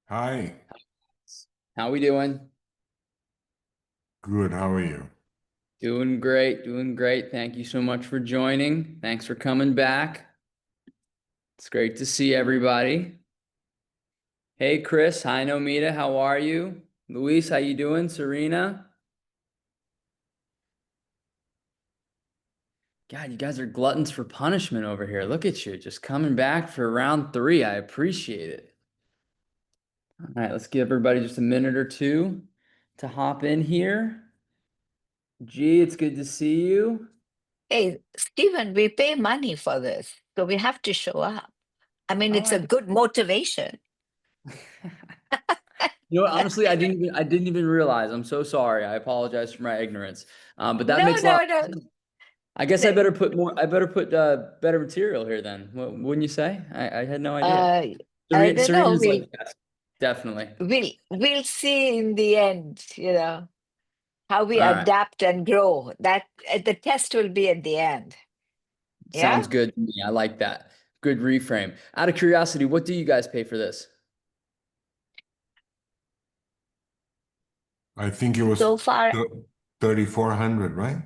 Hi, How we doing? good. How are you? Doing great, doing great. Thank you so much for joining. Thanks for coming back. It's great to see everybody. Hey Chris, hi Nomita, how are you? Luis, how you doing? Serena? God, you guys are gluttons for punishment over here. Look at you, just coming back for round three. I appreciate it. All right, let's give everybody just a minute or two to hop in here. G, it's good to see you. Hey, Stephen, we pay money for this, so we have to show up. I mean, Oh, it's a good motivation. You know what? Honestly, I didn't even realize. I'm so sorry. I apologize for my ignorance. But that No, makes a lot no, no. of sense. I guess I better put more. I better put better material here then. Wouldn't you say? I had no idea. Uh, I Serena, don't know. Serena's like, We'll yes, definitely. we'll we'll see in the end, how we All right, adapt and grow. That the test will be at the end. sounds Yeah. good to me. I like that. Good reframe. Out of curiosity, what do you guys pay for this? I think it was So far, 3,400, right?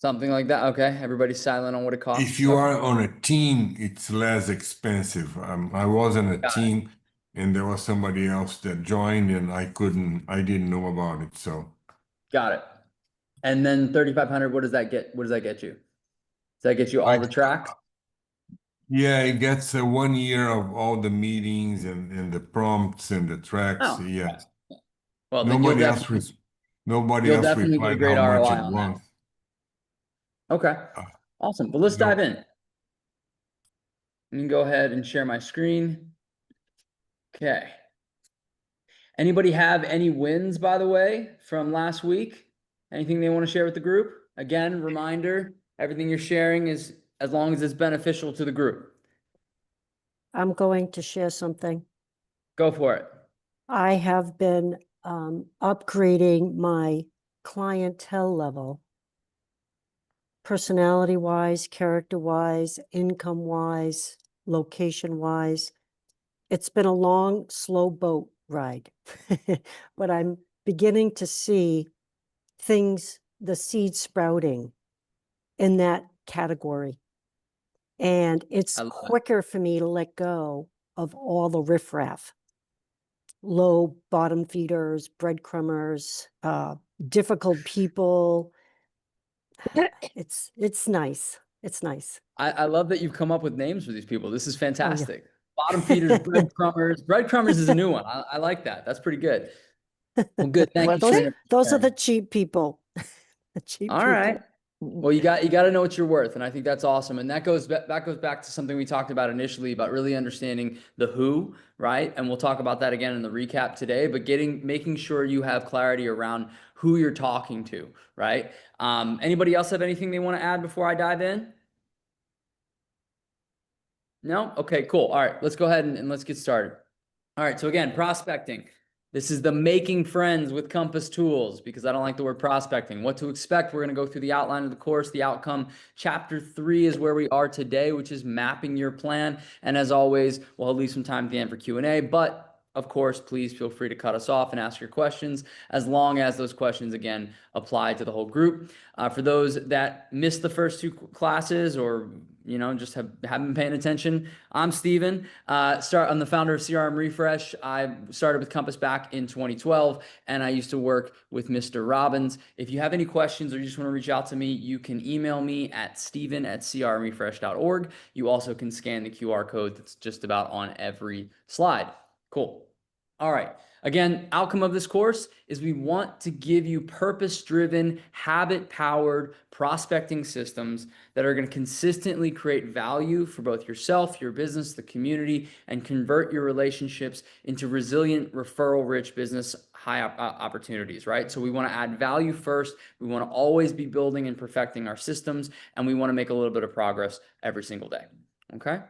Something like that. Okay, everybody's silent on what it If costs. you Okay, are on a team, it's less expensive. I was on a got it. team and there was somebody else that joined and I didn't know about it. So Got it. And then 3,500. What does that get? What does that get you? Does that get you I, all the tracks? yeah, it gets 1 year of all the meetings and the prompts and the tracks. Oh, Yeah. okay. Well, then Nobody else res nobody you'll else definitely get a replied great how much ROI it on that. was. Okay, Uh, awesome. But let's dive no, in. Let me go ahead and share my screen. Okay. Anybody have any wins, by the way, from last week? Anything they want to share with the group? Again, reminder, everything you're sharing is as long as it's beneficial to the group. I'm going to share something. Go for it. I have been upgrading my clientele level, personality-wise, character-wise, income-wise, location-wise. It's been a long, slow boat ride, but I'm beginning to see things, the seed sprouting in that category. And it's I love it. quicker for me to let go of all the riffraff. Low bottom feeders, breadcrumbers, difficult people. It's nice. It's nice. I love that you've come up with names for these people. This is Oh yeah. fantastic. Bottom feeders, breadcrumbers. Breadcrumbers is a new one. I like that. That's pretty good. Well, good. Thank Well, you, what's it? Serena, for those are sharing. the cheap people. The cheap All right. people. Well, you got to know what you're worth, and I think that's awesome. And that goes back to something we talked about initially about really understanding the who, right? And we'll talk about that again in the recap today. But making sure you have clarity around who you're talking to, right? Anybody else have anything they want to add before I dive in? No? Okay, cool. All right, let's go ahead and let's get started. All right, so again, prospecting. This is the making friends with Compass tools because I don't like the word prospecting. What to expect? We're going to go through the outline of the course, the outcome. Chapter 3 is where we are today, which is mapping your plan. And as always, we'll leave some time at the end for Q&A, but of course, please feel free to cut us off and ask your questions as long as those questions, again, apply to the whole group. For those that missed the first two classes or just haven't been paying attention, I'm Steven. I'm the founder of CRM Refresh. I started with Compass back in 2012, and I used to work with Mr. Robbins. If you have any questions or you just want to reach out to me, you can email me at steven@crmrefresh.org. You also can scan the QR code that's just about on every slide. Cool. All right. Again, outcome of this course is we want to give you purpose-driven, habit-powered prospecting systems that are going to consistently create value for both yourself, your business, the community, and convert your relationships into resilient, referral-rich business high opportunities, right? So we want to add value first. We want to always be building and perfecting our systems, and we want to make a little bit of progress every single day. Okay?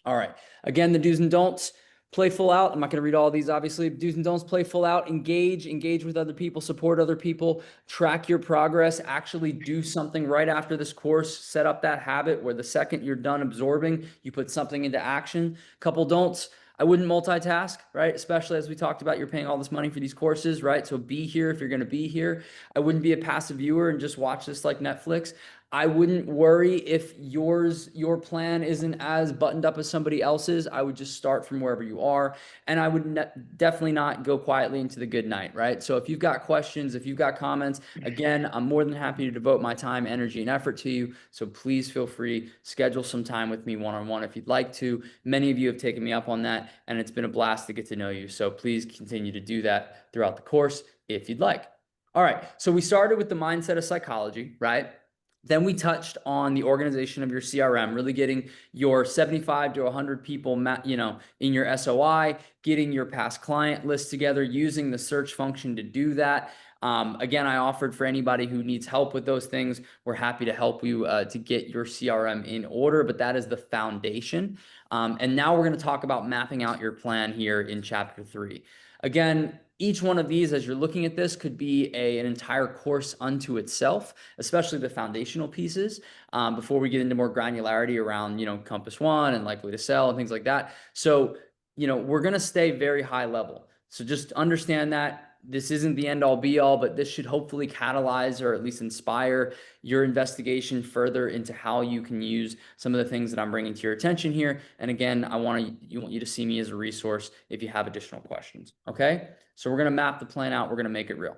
All right. Again, the do's and don'ts. Play full out. I'm not going to read all these, obviously. Do's and don'ts: play full out, engage with other people, support other people, track your progress, actually do something right after this course, set up that habit where the second you're done absorbing, you put something into action. Couple don'ts: I wouldn't multitask, right? Especially as we talked about, you're paying all this money for these courses, right? So be here if you're going to be here. I wouldn't be a passive viewer and just watch this like Netflix. I wouldn't worry if your plan isn't as buttoned up as somebody else's. I would just start from wherever you are. And I would definitely not go quietly into the good night, right? So if you've got questions, if you've got comments, again, I'm more than happy to devote my time, energy, and effort to you. So please feel free, schedule some time with me one-on-one if you'd like to. Many of you have taken me up on that, and it's been a blast to get to know you. So please continue to do that throughout the course if you'd like. All right, so we started with the mindset of psychology, right? Then we touched on the organization of your CRM, really getting your 75 to 100 people, in your SOI, getting your past client list together, using the search function to do that. Again, I offered for anybody who needs help with those things, we're happy to help you to get your CRM in order, but that is the foundation. And now we're going to talk about mapping out your plan here in chapter 3. Again, each one of these, as you're looking at this, could be an entire course unto itself, especially the foundational pieces, before we get into more granularity around, Compass One and likely to sell and things like that. So, we're going to stay very high level. So just understand that this isn't the end all be all, but this should hopefully catalyze or at least inspire your investigation further into how you can use some of the things that I'm bringing to your attention here. And again, I want you to see me as a resource if you have additional questions. Okay. So we're going to map the plan out. We're going to make it real.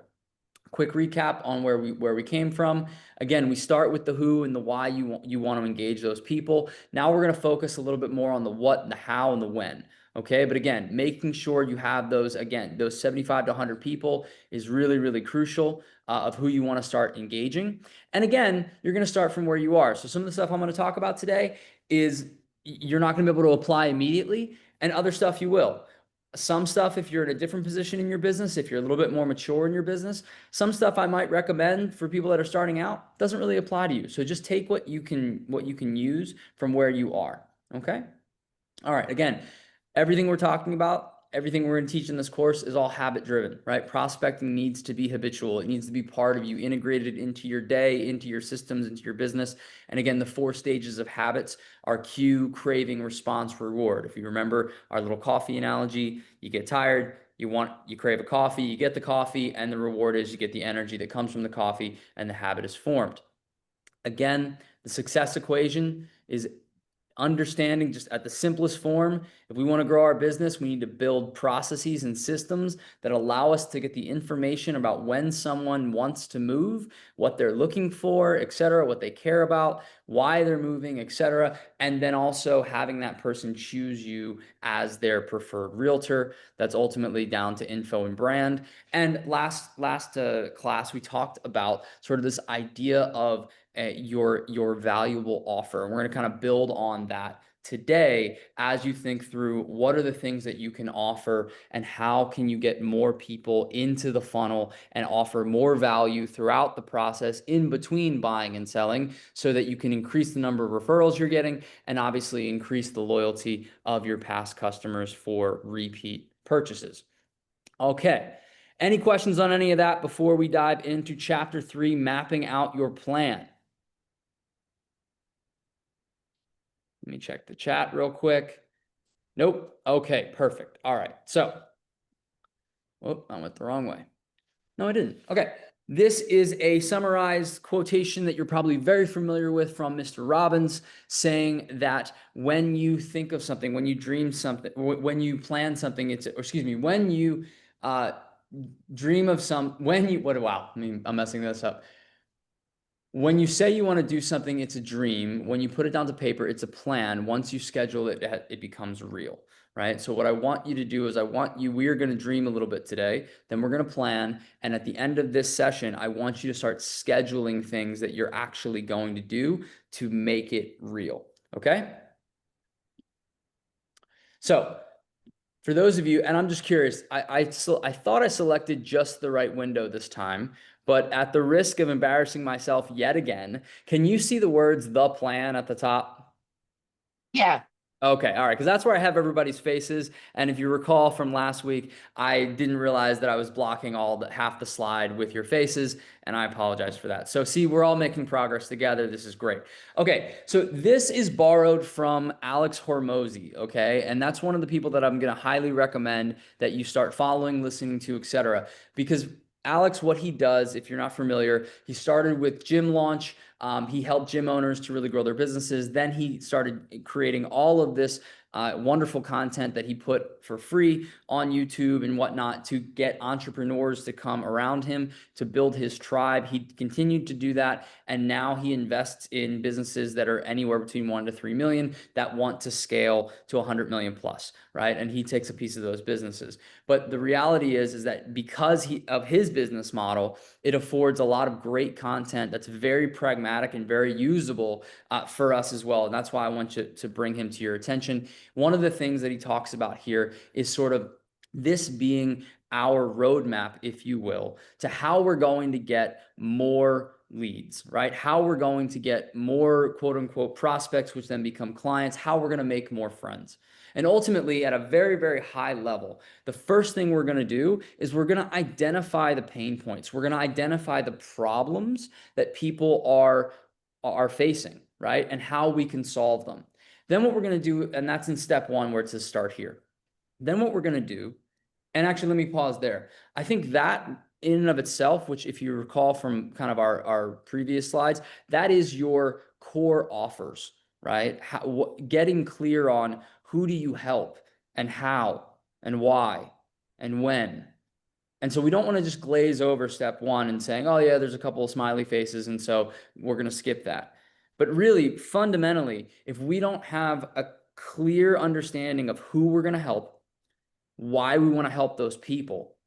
Quick recap on where we came from. Again, we start with the who and the why you want to engage those people. Now we're going to focus a little bit more on the what, the how, and the when. Okay, but again, making sure you have those 75 to 100 people is really, really crucial of who you want to start engaging. And again, you're going to start from where you are. So some of the stuff I'm going to talk about today is you're not going to be able to apply immediately, and other stuff you will. Some stuff, if you're in a different position in your business, if you're a little bit more mature in your business, some stuff I might recommend for people that are starting out doesn't really apply to you. So just take what you can use from where you are. Okay. All right. Again, everything we're talking about, everything we're going to teach in this course is all habit driven, right? Prospecting needs to be habitual. It needs to be part of you, integrated into your day, into your systems, into your business. And again, the 4 stages of habits are cue, craving, response, reward. If you remember our little coffee analogy, you get tired, you crave a coffee, you get the coffee, and the reward is you get the energy that comes from the coffee, and the habit is formed. Again, the success equation is understanding, just at the simplest form, if we want to grow our business, we need to build processes and systems that allow us to get the information about when someone wants to move, what they're looking for, etc., what they care about, why they're moving, etc., and then also having that person choose you as their preferred realtor. That's ultimately down to info and brand. And last class, we talked about sort of this idea of your valuable offer. And we're going to kind of build on that today as you think through what are the things that you can offer and how can you get more people into the funnel and offer more value throughout the process in between buying and selling, so that you can increase the number of referrals you're getting and obviously increase the loyalty of your past customers for repeat purchases. Okay. Any questions on any of that before we dive into chapter 3, mapping out your plan? Let me check the chat real quick. Nope. Okay, perfect. All right. So, I went the wrong way. No, I didn't. Okay. This is a summarized quotation that you're probably very familiar with from Mr. Robbins, saying that when you think of something, when you dream something, when you plan something, when you dream of I'm messing this up. When you say you want to do something, it's a dream. When you put it down to paper, it's a plan. Once you schedule it, it becomes real, right? So what I want you to do is we are going to dream a little bit today, then we're going to plan. And at the end of this session, I want you to start scheduling things that you're actually going to do to make it real. Okay? So for those of you, and I'm just curious, I thought I selected just the right window this time, but at the risk of embarrassing myself yet again, can you see the words "the plan" at the top? Yeah. Okay, all right, because that's where I have everybody's faces. And if you recall from last week, I didn't realize that I was blocking half the slide with your faces, and I apologize for that. So see, we're all making progress together. This is great. Okay, so this is borrowed from Alex Hormozy, okay? And that's one of the people that I'm gonna highly recommend that you start following, listening to, etc. Because Alex, what he does, if you're not familiar, he started with Gym Launch. He helped gym owners to really grow their businesses. Then he started creating all of this wonderful content that he put for free on YouTube and whatnot to get entrepreneurs to come around him to build his tribe. He continued to do that, and now he invests in businesses that are anywhere between 1 to 3 million that want to scale to 100 million plus, right? And he takes a piece of those businesses. But the reality is that because of his business model, it affords a lot of great content that's very pragmatic and very usable for us as well. And that's why I want you to bring him to your attention. One of the things that he talks about here is sort of this being our roadmap, if you will, to how we're going to get more leads, right? How we're going to get more quote unquote prospects, which then become clients, how we're going to make more friends. And ultimately, at a very, very high level, the first thing we're going to do is we're going to identify the pain points. We're going to identify the problems that people are facing, right? And how we can solve them. Then what we're going to do, and that's in step 1 where it says start here. Then what we're going to do, and actually let me pause there. I think that in and of itself, which if you recall from kind of our previous slides, that is your core offers, right? Getting clear on who do you help and how and why and when. And so we don't want to just glaze over step 1 and saying, oh yeah, there's a couple of smiley faces, and so we're going to skip that. But really, fundamentally, if we don't have a clear understanding of who we're going to help, why we want to help those people,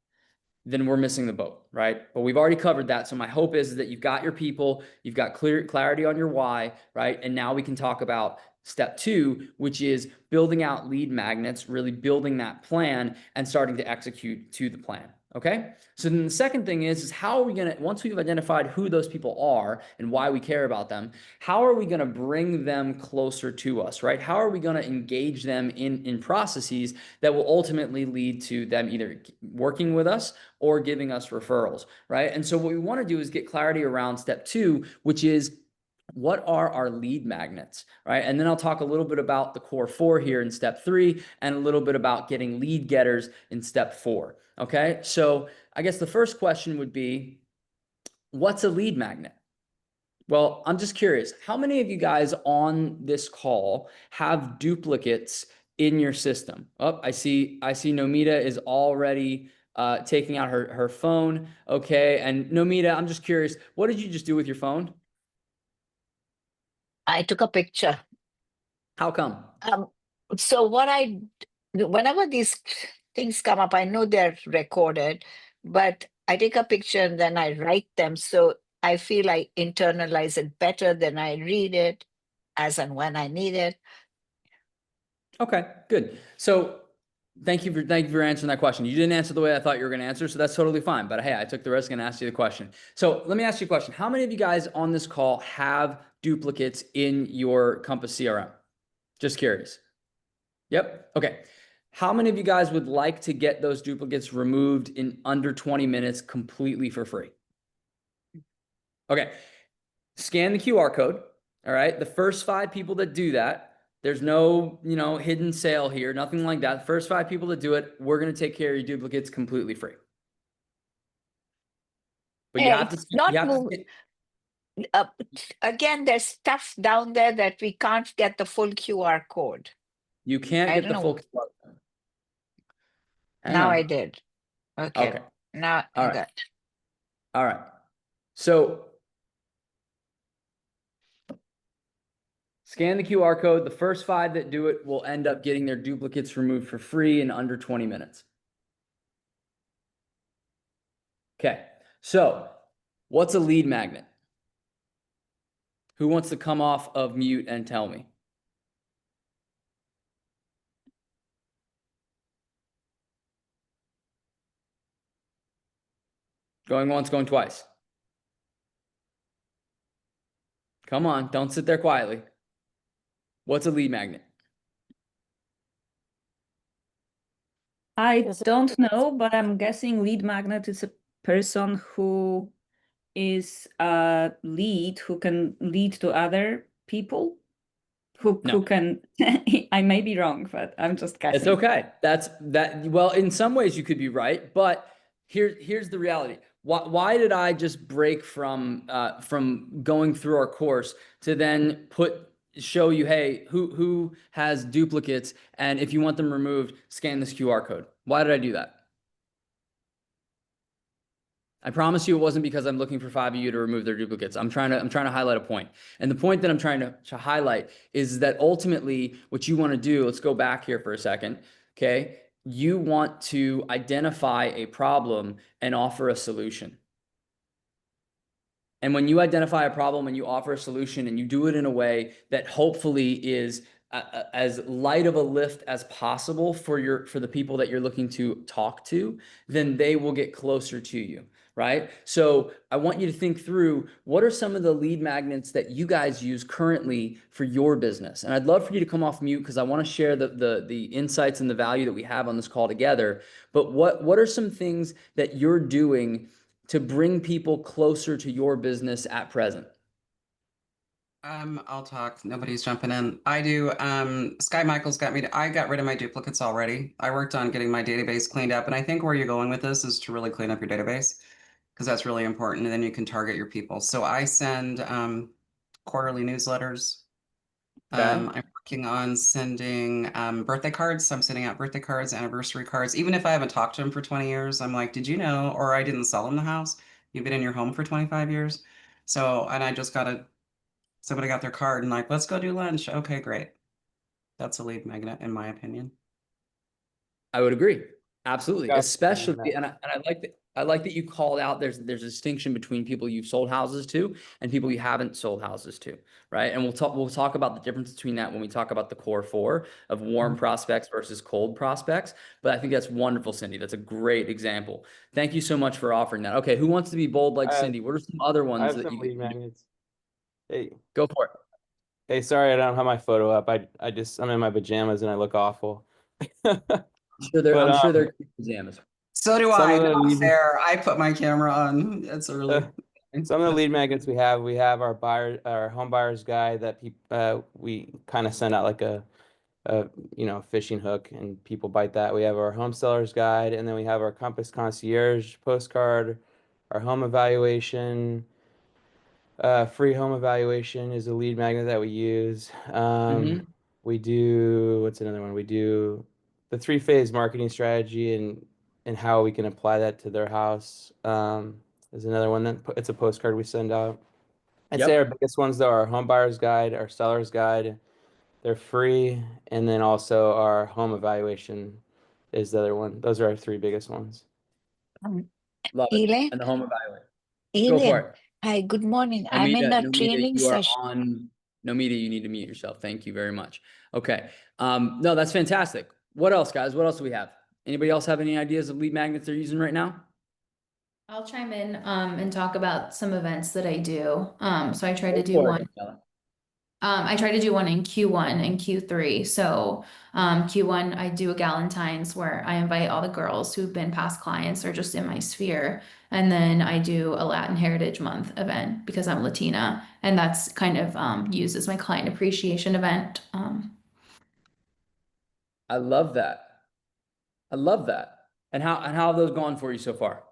then we're missing the boat, right? But we've already covered that. So my hope is that you've got your people, you've got clarity on your why, right? And now we can talk about step 2, which is building out lead magnets, really building that plan and starting to execute to the plan. Okay. So then the second thing is how are we going to, once we've identified who those people are and why we care about them, how are we going to bring them closer to us, right? How are we going to engage them in processes that will ultimately lead to them either working with us or giving us referrals, right? And so what we want to do is get clarity around step 2, which is what are our lead magnets, right? And then I'll talk a little bit about the core 4 here in step 3 and a little bit about getting lead getters in step 4. Okay, so I guess the first question would be, what's a lead magnet? Well, I'm just curious, how many of you guys on this call have duplicates in your system? Oh, I see Nomita is already taking out her phone. Okay, and Nomita, I'm just curious, what did you just do with your phone? I took a picture. How come? So whenever these things come up, I know they're recorded, but I take a picture and then I write them. So I feel I internalize it better than I read it as and when I need it. Okay, good. So thank you for answering that question. You didn't answer the way I thought you were going to answer, so that's totally fine. But hey, I took the risk and asked you the question. So let me ask you a question. How many of you guys on this call have duplicates in your Compass CRM? Just curious. Yep. Okay. How many of you guys would like to get those duplicates removed in under 20 minutes completely for free? Okay. Scan the QR code. All right. The first 5 people that do that, there's no, hidden sale here, nothing like that. First 5 people that do it, we're going to take care of your duplicates completely free. But you have to, again, there's stuff down there that we can't get the full QR code. You can't get the full QR code. Now I did. Okay. Now All I right. got. All right. So scan the QR code. The first 5 that do it will end up getting their duplicates removed for free in under 20 minutes. Okay. So what's a lead magnet? Who wants to come off of mute and tell me? Going once, going twice. Come on, don't sit there quietly. What's a lead magnet? I Yes, don't know, but I'm guessing lead magnet is a person who is a lead who can lead to other people who No. can I may be wrong, but I'm just guessing. It's okay. That's that. Well, in some ways you could be right, but here's the reality. Why did I just break from going through our course to then show you, hey, who has duplicates, and if you want them removed, scan this QR code. Why did I do that? I promise you it wasn't because I'm looking for 5 of you to remove their duplicates. I'm trying to highlight a point. And the point that I'm trying to highlight is that ultimately what you want to do, let's go back here for a second, okay? You want to identify a problem and offer a solution. And when you identify a problem and you offer a solution and you do it in a way that hopefully is as light of a lift as possible for the people that you're looking to talk to, then they will get closer to you, right? So I want you to think through, what are some of the lead magnets that you guys use currently for your business? And I'd love for you to come off mute because I want to share the insights and the value that we have on this call together. But what are some things that you're doing to bring people closer to your business at present? I'll talk. Nobody's jumping in. I do. Sky Michael's got me I got rid of my duplicates already. I worked on getting my database cleaned up, and I think where you're going with this is to really clean up your database because that's really important, and then you can target your people. So I send quarterly newsletters. Okay. I'm working on sending birthday cards. So I'm sending out birthday cards, anniversary cards. Even if I haven't talked to them for 20 years, I'm like, did you know? Or I didn't sell them the house. You've been in your home for 25 years. So, and I just somebody got their card and like, let's go do lunch. Okay, great. That's a lead magnet, in my opinion. I would agree. Absolutely. Yeah. Especially, and I like that you called out there's a distinction between people you've sold houses to and people you haven't sold houses to, right? And we'll talk about the difference between that when we talk about the core 4 of warm prospects versus cold prospects. But I think that's wonderful, Cindy. That's a great example. Thank you so much for offering that. Okay, who wants to be bold like Cindy? What are some other I ones have that some you lead magnets. Hey, go for it? hey, sorry I don't have my photo up. I'm in my pajamas and I look awful. I'm sure they're pajamas. So do Some I. of the Not lead- fair. I put my camera on. It's a really some of the lead magnets we have our home buyers guide that we kind of send out like a fishing hook and people bite that. We have our home sellers guide, and then we have our Compass Concierge postcard, our home evaluation. Free home evaluation is a lead magnet that we use. We do, what's another one? We do the 3-phase marketing strategy and how we can apply that to their house. Is another one it's a postcard we send out. I'd say our biggest ones though are our home buyers guide, our sellers guide. They're free, and then also our home evaluation is the other one. Those are our 3 biggest ones. Love it. Elaine, And the home evaluator. Go for Elaine, it. hi, good morning. I'm in a Nomita, training you are session. on. Nomita, you need to mute yourself. Thank you very much. Okay. No, that's fantastic. What else, guys? What else do we have? Anybody else have any ideas of lead magnets they're using right now? I'll chime in and talk about some events that I do. So I try to Go do for it, one. Ella. I try to do one in Q1 and Q3. So Q1, I do a Galentine's where I invite all the girls who've been past clients or just in my sphere. And then I do a Latin Heritage Month event because I'm Latina. And that's kind of used as my client appreciation event. I love that. I love that. And how have those gone for you so far?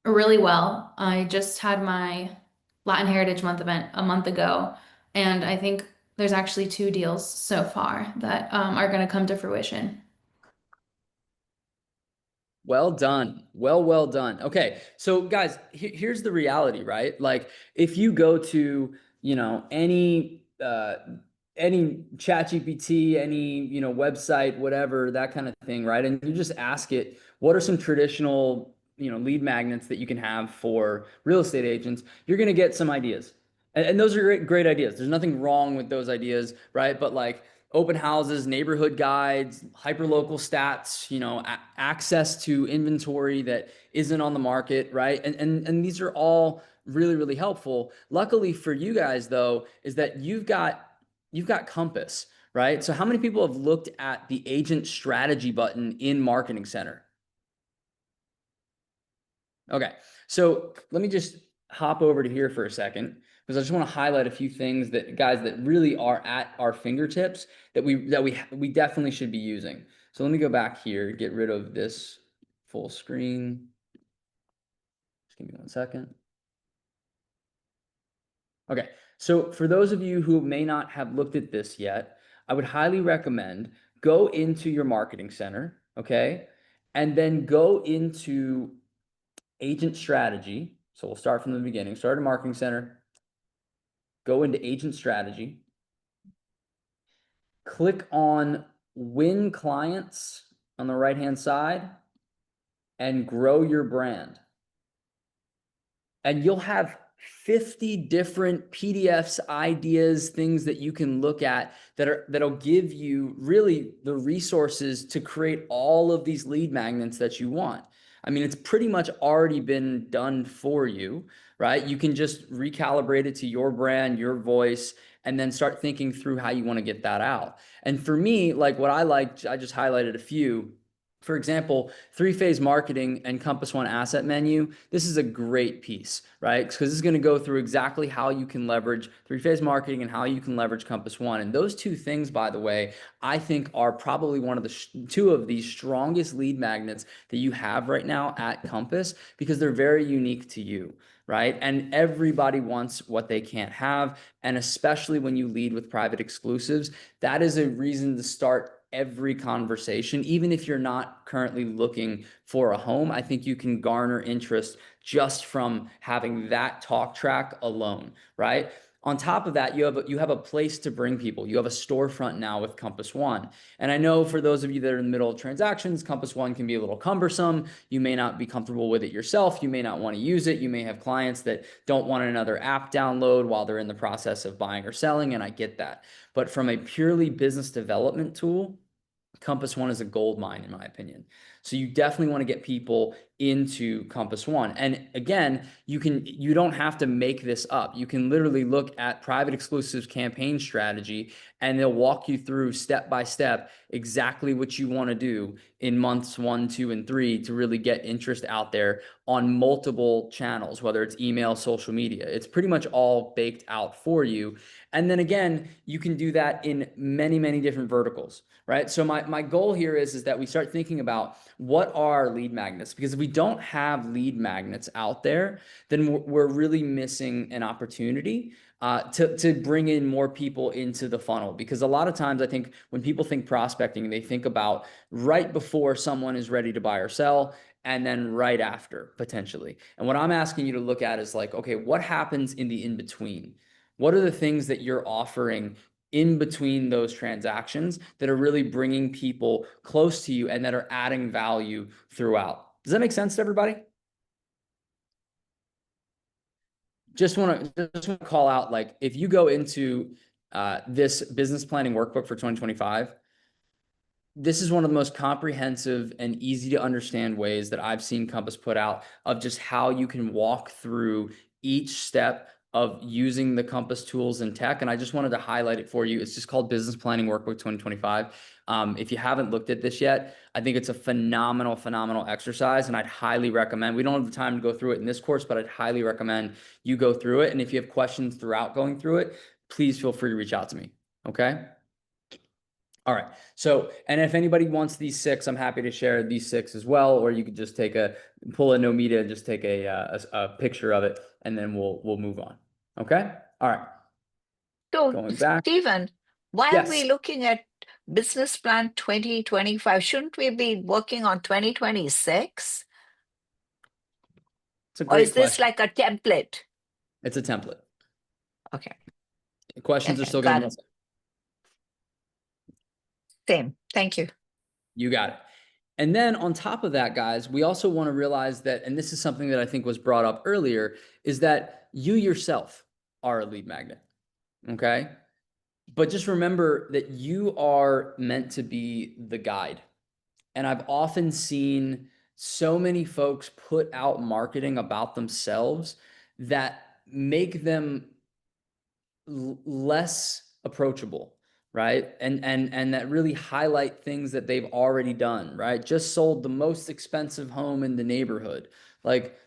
Really well. I just had my Latin Heritage Month event a month ago, and I think there's actually 2 deals so far that are going to come to fruition. Well done. Well done. Okay. So guys, here's the reality, right? Like if you go to, any chat GPT, any, website, whatever, that kind of thing, right? And you just ask it, what are some traditional, lead magnets that you can have for real estate agents? You're going to get some ideas. And those are great ideas. There's nothing wrong with those ideas, right? But like open houses, neighborhood guides, hyperlocal stats, access to inventory that isn't on the market, right? And these are all really, really helpful. Luckily for you guys though, is that you've got you've got Compass, right? So how many people have looked at the agent strategy button in Marketing Center? Okay, so let me just hop over to here for a second, because I just want to highlight a few things that, guys, that really are at our fingertips that we definitely should be using. So let me go back here, get rid of this full screen. Just give me 1 second. Okay, so for those of you who may not have looked at this yet, I would highly recommend go into your Marketing Center, okay? And then go into Agent Strategy. So we'll start from the beginning. Start a Marketing Center, go into Agent Strategy, click on Win Clients on the right-hand side, and grow your brand. And you'll have 50 different PDFs, ideas, things that you can look at that'll give you really the resources to create all of these lead magnets that you want. I mean, it's pretty much already been done for you, right? You can just recalibrate it to your brand, your voice, and then start thinking through how you want to get that out. And for me, like what I like, I just highlighted a few. For example, 3-phase marketing and Compass One asset menu. This is a great piece, right? Because this is going to go through exactly how you can leverage 3-phase marketing and how you can leverage Compass One. And those two things, by the way, I think are probably one of the two of the strongest lead magnets that you have right now at Compass, because they're very unique to you, right? And everybody wants what they can't have. And especially when you lead with private exclusives, that is a reason to start every conversation. Even if you're not currently looking for a home, I think you can garner interest just from having that talk track alone, right? On top of that, you have a place to bring people. You have a storefront now with Compass One. And I know for those of you that are in the middle of transactions, Compass One can be a little cumbersome. You may not be comfortable with it yourself. You may not want to use it. You may have clients that don't want another app download while they're in the process of buying or selling, and I get that. But from a purely business development tool, Compass One is a gold mine, in my opinion. So you definitely want to get people into Compass One. And again, you don't have to make this up. You can literally look at Private Exclusives campaign strategy, and they'll walk you through step by step exactly what you want to do in months 1, 2, and 3 to really get interest out there on multiple channels, whether it's email, social media. It's pretty much all baked out for you. And then again, you can do that in many, many different verticals, right? So my goal here is that we start thinking about what are lead magnets, because if we don't have lead magnets out there, then we're really missing an opportunity to bring in more people into the funnel. Because a lot of times I think when people think prospecting, they think about right before someone is ready to buy or sell, and then right after potentially. And what I'm asking you to look at is like, okay, what happens in the in-between? What are the things that you're offering in between those transactions that are really bringing people close to you and that are adding value throughout? Does that make sense to everybody? Just want to call out, like, if you go into this business planning workbook for 2025, this is one of the most comprehensive and easy to understand ways that I've seen Compass put out of just how you can walk through each step of using the Compass tools and tech. And I just wanted to highlight it for you. It's just called Business Planning Workbook 2025. If you haven't looked at this yet, I think it's a phenomenal, phenomenal exercise. And I'd highly recommend, we don't have the time to go through it in this course, but I'd highly recommend you go through it. And if you have questions throughout going through it, please feel free to reach out to me. Okay. All right. So, and if anybody wants these 6, I'm happy to share these 6 as well, or you could just pull a no media and just take a picture of it, and then we'll move on. Okay. All right. So, Going back. Stephen, why are we Yes. looking at business plan 2025? Shouldn't we be working on 2026? It's a Or great is this question. like a template? It's a template. Okay. Questions are Okay, still going got to it. Same. Thank you. You got it. And then on top of that, guys, we also want to realize that, and this is something that I think was brought up earlier, is that you yourself are a lead magnet. Okay. But just remember that you are meant to be the guide. And I've often seen so many folks put out marketing about themselves that make them less approachable, right? And that really highlight things that they've already done, right? Just sold the most expensive home in the neighborhood. Like,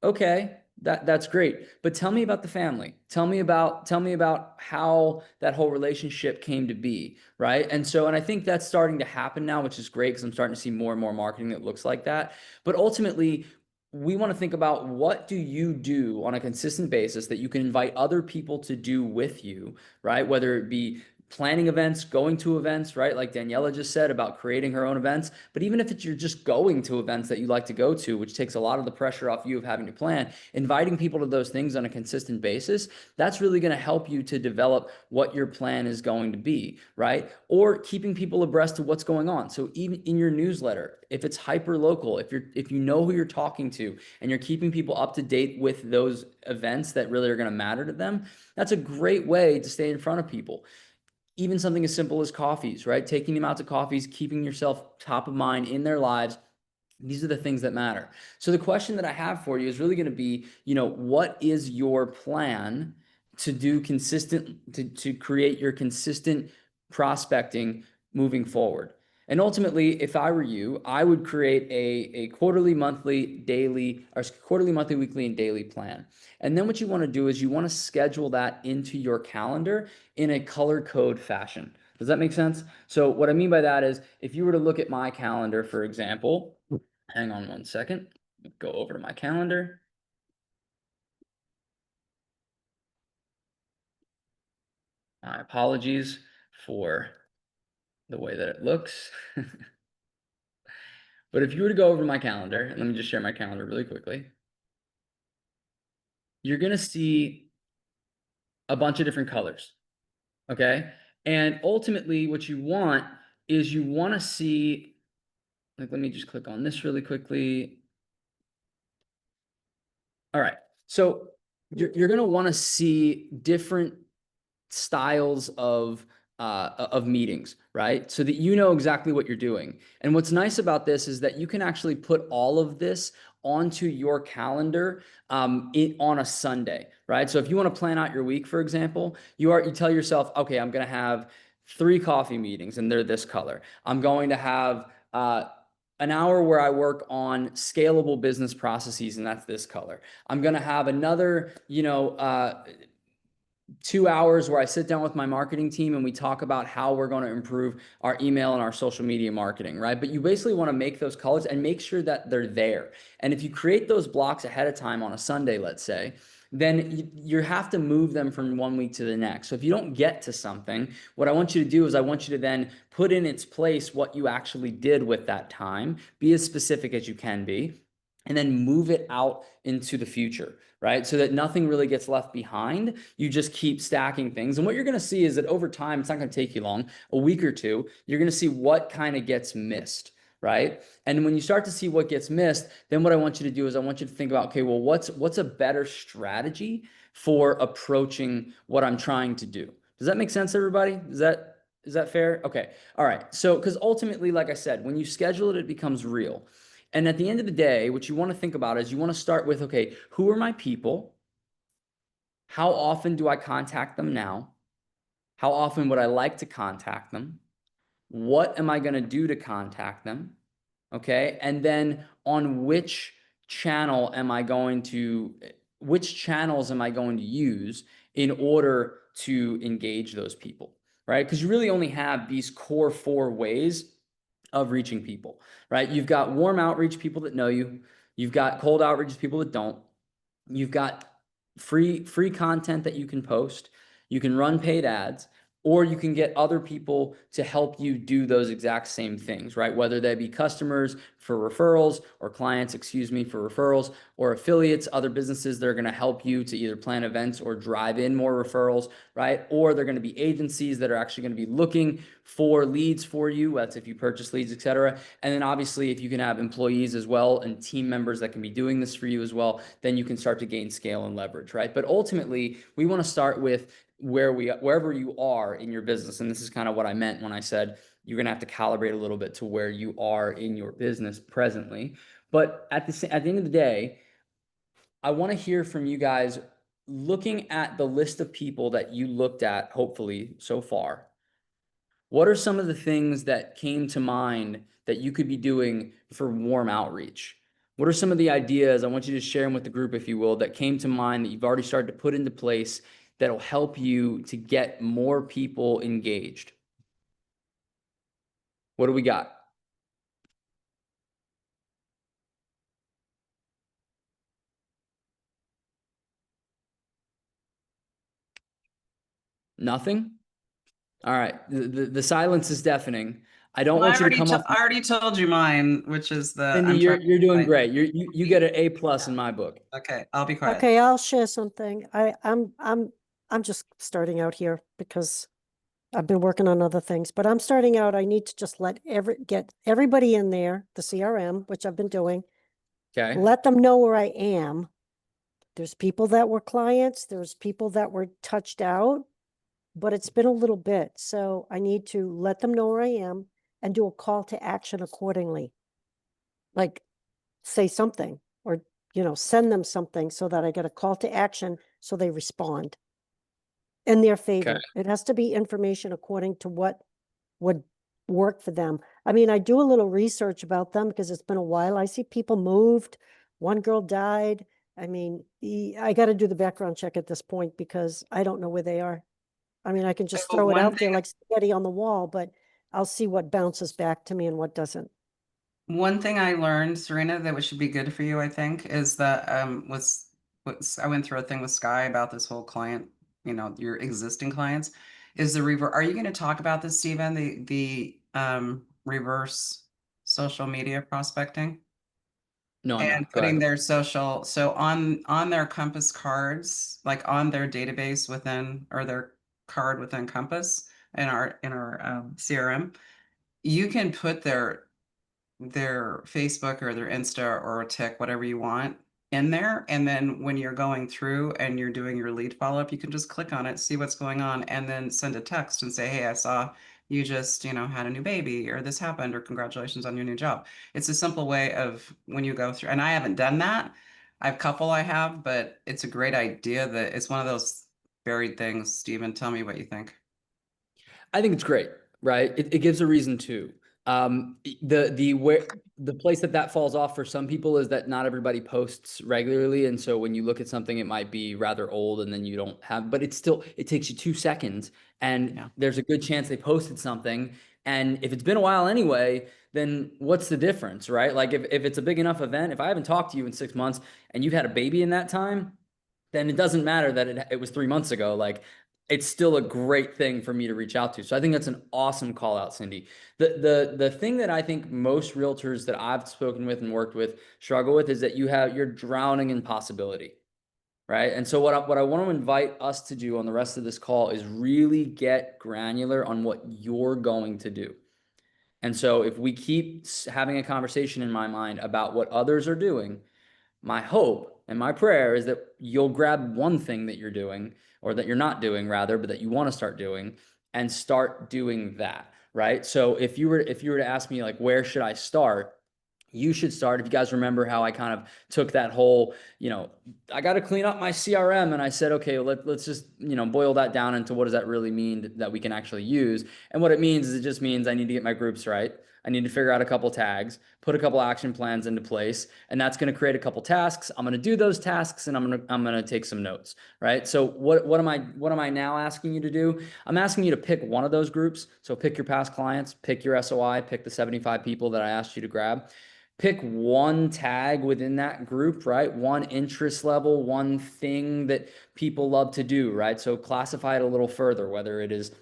okay, that's great. But tell me about the family. Tell me about how that whole relationship came to be, right? And I think that's starting to happen now, which is great because I'm starting to see more and more marketing that looks like that. But ultimately, we want to think about what do you do on a consistent basis that you can invite other people to do with you, right? Whether it be planning events, going to events, right? Like Daniela just said about creating her own events. But even if you're just going to events that you like to go to, which takes a lot of the pressure off you of having to plan, inviting people to those things on a consistent basis, that's really going to help you to develop what your plan is going to be, right? Or keeping people abreast of what's going on. So even in your newsletter, if it's hyper local, if you know who you're talking to and you're keeping people up to date with those events that really are going to matter to them, that's a great way to stay in front of people. Even something as simple as coffees, right? Taking them out to coffees, keeping yourself top of mind in their lives. These are the things that matter. So the question that I have for you is really going to be, what is your plan to do to create your consistent prospecting moving forward? And ultimately, if I were you, I would create a quarterly, monthly, daily, or quarterly, monthly, weekly, and daily plan. And then what you want to do is you want to schedule that into your calendar in a color code fashion. Does that make sense? So what I mean by that is if you were to look at my calendar, for example, hang on one second, go over to my calendar. My apologies for the way that it looks. But if you were to go over my calendar, and let me just share my calendar really quickly, you're going to see a bunch of different colors. Okay. And ultimately, what you want is you want to see, like, let me just click on this really quickly. All right. So you're going to want to see different styles of meetings, right? So that you know exactly what you're doing. And what's nice about this is that you can actually put all of this onto your calendar on a Sunday, right? So if you want to plan out your week, for example, you tell yourself, okay, I'm going to have 3 coffee meetings and they're this color. I'm going to have an hour where I work on scalable business processes, and that's this color. I'm going to have another, 2 hours where I sit down with my marketing team and we talk about how we're going to improve our email and our social media marketing, right? But you basically want to make those colors and make sure that they're there. And if you create those blocks ahead of time on a Sunday, let's say, then you have to move them from one week to the next. So if you don't get to something, what I want you to do is I want you to then put in its place what you actually did with that time, be as specific as you can be, and then move it out into the future, right? So that nothing really gets left behind. You just keep stacking things. And what you're going to see is that over time, it's not going to take you long, a week or two, you're going to see what kind of gets missed, right? And when you start to see what gets missed, then what I want you to do is I want you to think about, okay, well, what's a better strategy for approaching what I'm trying to do? Does that make sense, everybody? Is that fair? Okay. All right. So, because ultimately, like I said, when you schedule it, it becomes real. And at the end of the day, what you want to think about is you want to start with, okay, who are my people? How often do I contact them now? How often would I like to contact them? What am I going to do to contact them? Okay. And then on which channels am I going to use in order to engage those people? Right. Because you really only have these core 4 ways of reaching people, right? You've got warm outreach, people that know you. You've got cold outreach, people that don't. You've got free content that you can post. You can run paid ads, or you can get other people to help you do those exact same things, right? Whether they be customers for referrals or clients, for referrals, or affiliates, other businesses that are going to help you to either plan events or drive in more referrals, right? Or they're going to be agencies that are actually going to be looking for leads for you. That's if you purchase leads, etc. And then obviously, if you can have employees as well and team members that can be doing this for you as well, then you can start to gain scale and leverage, right? But ultimately, we want to start with wherever you are in your business. And this is kind of what I meant when I said you're going to have to calibrate a little bit to where you are in your business presently. But at the end of the day, I want to hear from you guys looking at the list of people that you looked at, hopefully so far, what are some of the things that came to mind that you could be doing for warm outreach? What are some of the ideas, I want you to share them with the group, if you will, that came to mind that you've already started to put into place that'll help you to get more people engaged? What do we got? Nothing? All right. The silence is deafening. I don't Well, want you to come off. I already told you mine, which is the Cindy, I'm you're trying. doing great. You get an A+ in my book. Okay, I'll be quiet. Okay, I'll share something. I'm just starting out here because I've been working on other things, but I'm starting out. I need to just get everybody in there, the CRM, which I've been doing. Okay. Let them know where I am. There's people that were clients, there's people that were touched out, but it's been a little bit. So I need to let them know where I am and do a call to action accordingly. Like say something or, send them something so that I get a call to action so they respond in their favor. It has to be information according to what would work for them. I mean, I do a little research about them because it's been a while. I see people moved. One girl died. I mean, I got to do the background check at this point because I don't know where they are. I mean, I can just So throw it one out there thing- like spaghetti on the wall, but I'll see what bounces back to me and what doesn't. One thing I learned, Serena, that should be good for you, I think, is that I went through a thing with Sky about this whole client, your existing clients, is the reverse. Are you going to talk about this, Stephen? The reverse social media prospecting No, I'm and not. Go putting ahead. their social so on their Compass cards, like on their database within or their card within Compass in our CRM, you can put their Facebook or their Insta or a Tik, whatever you want in there. And then when you're going through and you're doing your lead follow-up, you can just click on it, see what's going on, and then send a text and say, hey, I saw you just, had a new baby or this happened or congratulations on your new job. It's a simple way of when you go through, and I haven't done that. I have a couple I have, but it's a great idea that it's one of those buried things. Stephen, tell me what you think. I think it's great, right? It gives a reason to. The place that falls off for some people is that not everybody posts regularly, and so when you look at something, it might be rather old, and then you don't have. But it takes you 2 seconds, and there's a good chance they posted something. And if it's been a while anyway, then what's the difference, right? Like if it's a big enough event, if I haven't talked to you in 6 months and you've had a baby in that time, then it doesn't matter that it was 3 months ago. Like it's still a great thing for me to reach out to. So I think that's an awesome call out, Cindy. The thing that I think most realtors that I've spoken with and worked with struggle with is that you're drowning in possibility, right? And so what I want to invite us to do on the rest of this call is really get granular on what you're going to do. And so if we keep having a conversation in my mind about what others are doing, my hope and my prayer is that you'll grab one thing that you're doing, or that you're not doing rather, but that you want to start doing, and start doing that, right? So if you were to ask me like, where should I start? You should start, if you guys remember how I kind of took that whole, I got to clean up my CRM, and I said, okay, let's just, boil that down into what does that really mean that we can actually use. And what it means is it just means I need to get my groups right. I need to figure out a couple tags, put a couple action plans into place, and that's going to create a couple tasks. I'm going to do those tasks, and I'm going to take some notes, right? So what am I now asking you to do? I'm asking you to pick one of those groups. So pick your past clients, pick your SOI, pick the 75 people that I asked you to grab. Pick one tag within that group, right? One interest level, one thing that people love to do, right? So classify it a little further, whether it is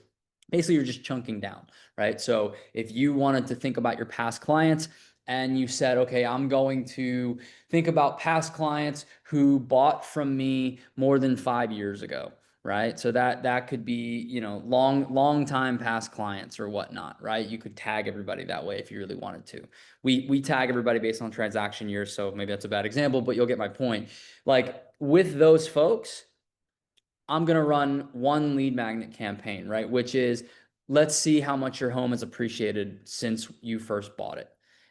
basically you're just chunking down, right? So if you wanted to think about your past clients and you said, okay, I'm going to think about past clients who bought from me more than 5 years ago, right? So that could be, long time past clients or whatnot, right? You could tag everybody that way if you really wanted to. We tag everybody based on transaction years, so maybe that's a bad example, but you'll get my point. Like with those folks, I'm going to run one lead magnet campaign, right? Which is, let's see how much your home has appreciated since you first bought it.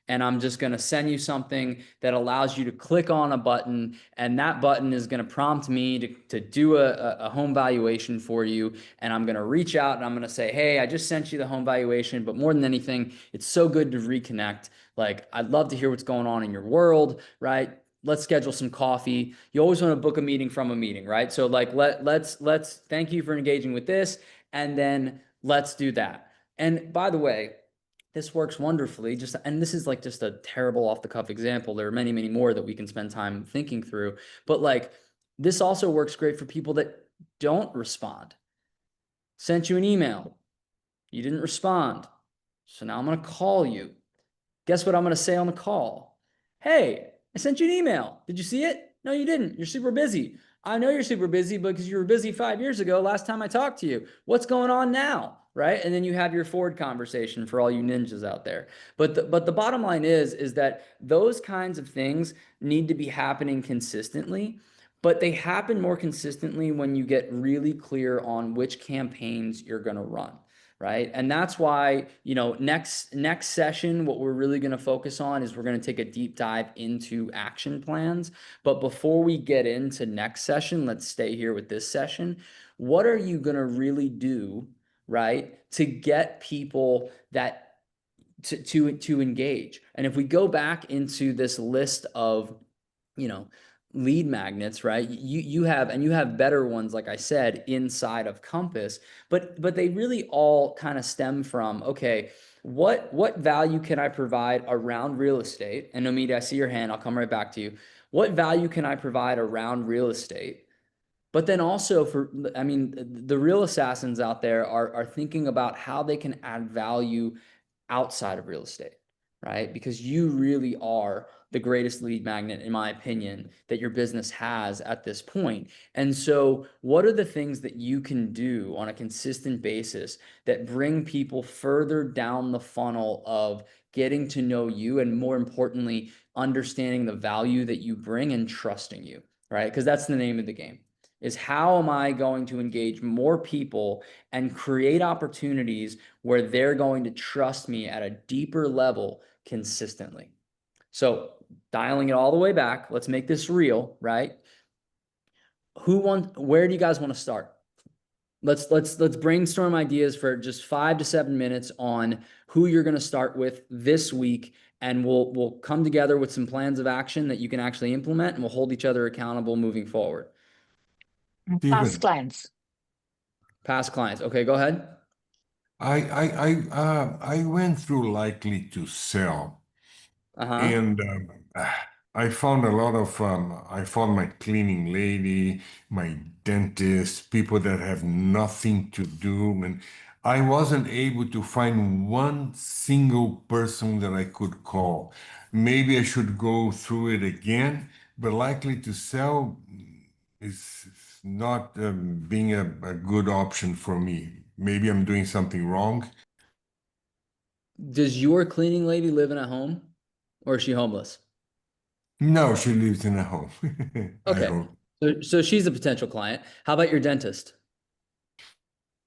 and I'm just going to send you something that allows you to click on a button, and that button is going to prompt me to do a home valuation for you. And I'm going to reach out and I'm going to say, hey, I just sent you the home valuation, but more than anything, it's so good to reconnect. Like, I'd love to hear what's going on in your world, right? Let's schedule some coffee. You always want to book a meeting from a meeting, right? So like, let's thank you for engaging with this, and then let's do that. And by the way, this works wonderfully. And this is like just a terrible off the cuff example. There are many, many more that we can spend time thinking through. But like, this also works great for people that don't respond. Sent you an email, you didn't respond. So now I'm going to call you. Guess what I'm going to say on the call? Hey, I sent you an email. Did you see it? No, you didn't. You're super busy. I know you're super busy because you were busy 5 years ago, last time I talked to you. What's going on now? Right? And then you have your Ford conversation for all you ninjas out there. But the bottom line is that those kinds of things need to be happening consistently, but they happen more consistently when you get really clear on which campaigns you're going to run. Right. And that's why, next session, what we're really going to focus on is we're going to take a deep dive into action plans. But before we get into next session, let's stay here with this session. What are you going to really do, right, to get people that to engage? And if we go back into this list of, lead magnets, right? You have better ones, like I said, inside of Compass, but they really all kind of stem from, okay, what value can I provide around real estate? And Nomita, I see your hand. I'll come right back to you. What value can I provide around real estate? But then also the real assassins out there are thinking about how they can add value outside of real estate, right? Because you really are the greatest lead magnet, in my opinion, that your business has at this point. And so what are the things that you can do on a consistent basis that bring people further down the funnel of getting to know you, and more importantly, understanding the value that you bring and trusting you, right? Because that's the name of the game. Is how am I going to engage more people and create opportunities where they're going to trust me at a deeper level consistently? So dialing it all the way back, let's make this real, right? Where do you guys want to start? Let's brainstorm ideas for just 5 to 7 minutes on who you're going to start with this week, and we'll come together with some plans of action that you can actually implement, and we'll hold each other accountable moving forward. Past clients. Past clients. Okay, go ahead. I went through Likely to Sell, and I found I found my cleaning lady, my dentist, people that have nothing to do, and I wasn't able to find one single person that I could call. Maybe I should go through it again, but Likely to Sell is not being a good option for me. Maybe I'm doing something wrong. Does your cleaning lady live in a home, or is she homeless? No, she lives in a home. I Okay. hope. So she's a potential client. How about your dentist?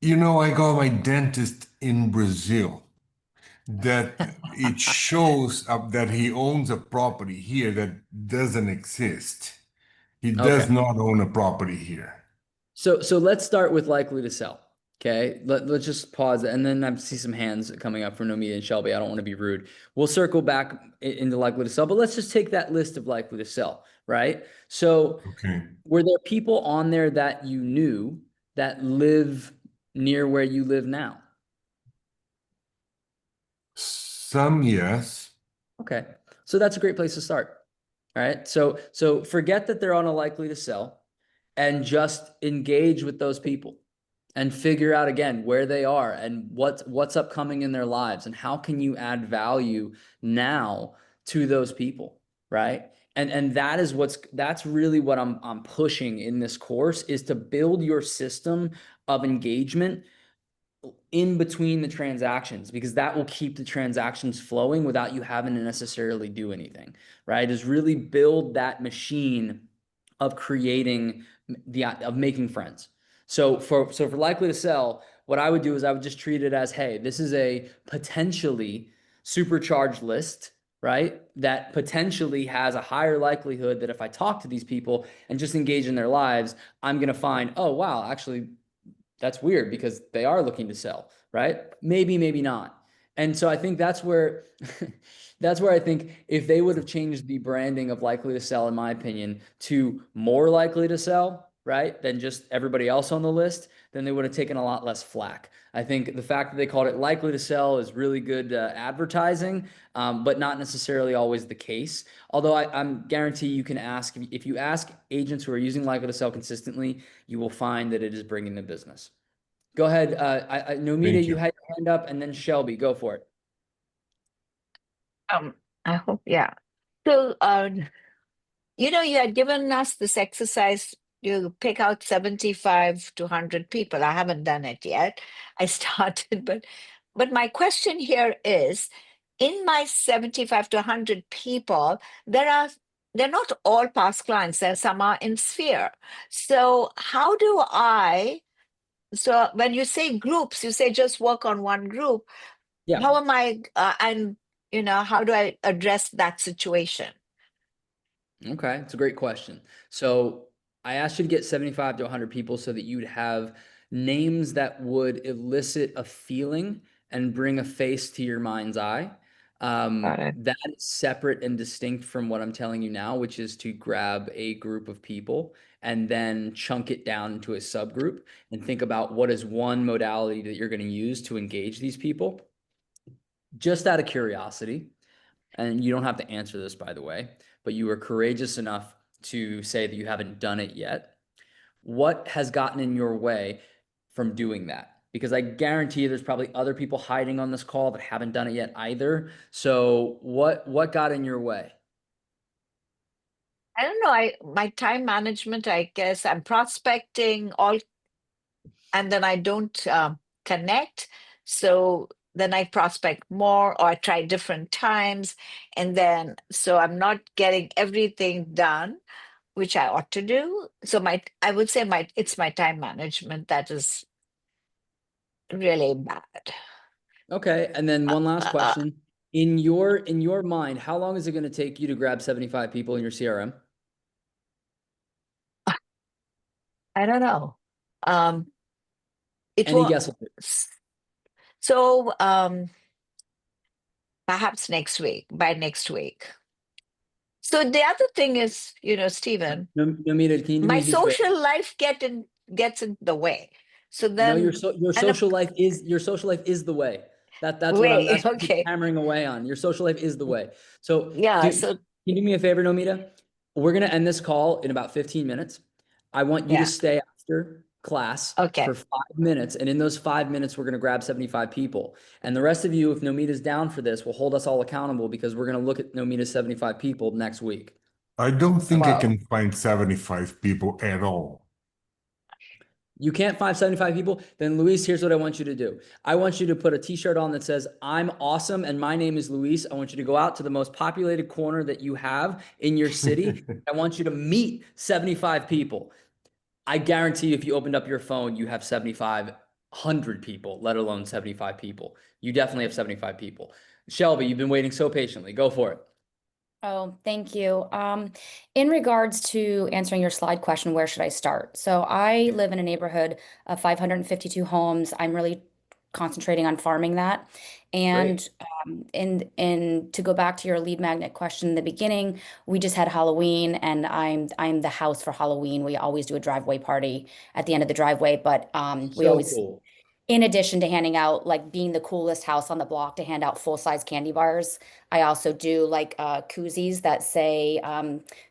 I got my dentist in Brazil that it shows up that he owns a property here that doesn't exist. He does Okay. not own a property here. So let's start with Likely to Sell. Okay. Let's just pause it. And then I see some hands coming up from Nomita and Shelby. I don't want to be rude. We'll circle back into Likely to Sell, but let's just take that list of Likely to Sell, right? So Okay. were there people on there that you knew that live near where you live now? Some, yes. Okay. So that's a great place to start. All right. So forget that they're on a Likely to Sell, and just engage with those people and figure out again where they are and what's upcoming in their lives, and how can you add value now to those people, right? And that's really what I'm pushing in this course, is to build your system of engagement in between the transactions, because that will keep the transactions flowing without you having to necessarily do anything, right? Is really build that machine of creating of making friends. So for Likely to Sell, what I would do is I would just treat it as, hey, this is a potentially supercharged list, right? That potentially has a higher likelihood that if I talk to these people and just engage in their lives, I'm going to find, oh, wow, actually, that's weird because they are looking to sell, right? Maybe, maybe not. And so I think that's where that's where I think if they would have changed the branding of likely to sell, in my opinion, to more likely to sell, right, than just everybody else on the list, then they would have taken a lot less flack. I think the fact that they called it likely to sell is really good advertising, but not necessarily always the case. Although I'm guarantee you can ask, if you ask agents who are using likely to sell consistently, you will find that it is bringing the business. Go ahead. Nomita, Thank you you. had your hand up, and then Shelby, go for it. I hope, yeah. So, you had given us this exercise. You pick out 75 to 100 people. I haven't done it yet. I started, but my question here is, in my 75 to 100 people, they're not all past clients. Some are in Sphere. So so when you say groups, you say just work on one group. Yeah. How am I, and how do I address that situation? Okay, it's a great question. So I asked you to get 75 to 100 people so that you'd have names that would elicit a feeling and bring a face to your mind's eye. Got it. That is separate and distinct from what I'm telling you now, which is to grab a group of people and then chunk it down into a subgroup and think about what is one modality that you're going to use to engage these people. Just out of curiosity, and you don't have to answer this, by the way, but you were courageous enough to say that you haven't done it yet. What has gotten in your way from doing that? Because I guarantee you there's probably other people hiding on this call that haven't done it yet either. So what got in your way? I don't know. My time management, I guess I'm prospecting and then I don't connect. So then I prospect more, or I try different times. And then, so I'm not getting everything done, which I ought to do. So I would say it's my time management that is really bad. Okay, and then one last Uh, uh, question. In your mind, how long is it going to take you to grab 75 people in your CRM? I don't know. It Any will. guess? So perhaps by next week. So the other thing is, Stephen, Nomita, can you do me my a huge favor? social life gets in the way. So No, then, your and social life is the way. That's way, what I'm okay, hammering away on. Your social life is the way. So yeah. can So you do me a favor, Nomita? We're gonna end this call in about 15 minutes. I want you to yeah, stay after class okay, for 5 minutes, and in those 5 minutes, we're gonna grab 75 people. And the rest of you, if Nomita's down for this, will hold us all accountable because we're gonna look at Nomita's 75 people next week. I don't think I well, can find 75 people at all. You can't find 75 people? Then Luis, here's what I want you to do. I want you to put a t-shirt on that says, I'm awesome and my name is Luis. I want you to go out to the most populated corner that you have in your city. I want you to meet 75 people. I guarantee you, if you opened up your phone, you have 7,500 people, let alone 75 people. You definitely have 75 people. Shelby, you've been waiting so patiently. Go for it. Oh, thank you. In regards to answering your slide question, where should I start? So I live in a neighborhood of 552 homes. I'm really concentrating on farming that. And to go back to your lead magnet question in the beginning, we just had Halloween, and I'm the house for Halloween. We always do a driveway party at the end of the driveway, but we So always, cool. in addition to handing out, like being the coolest house on the block to hand out full-size candy bars, I also do like koozies that say,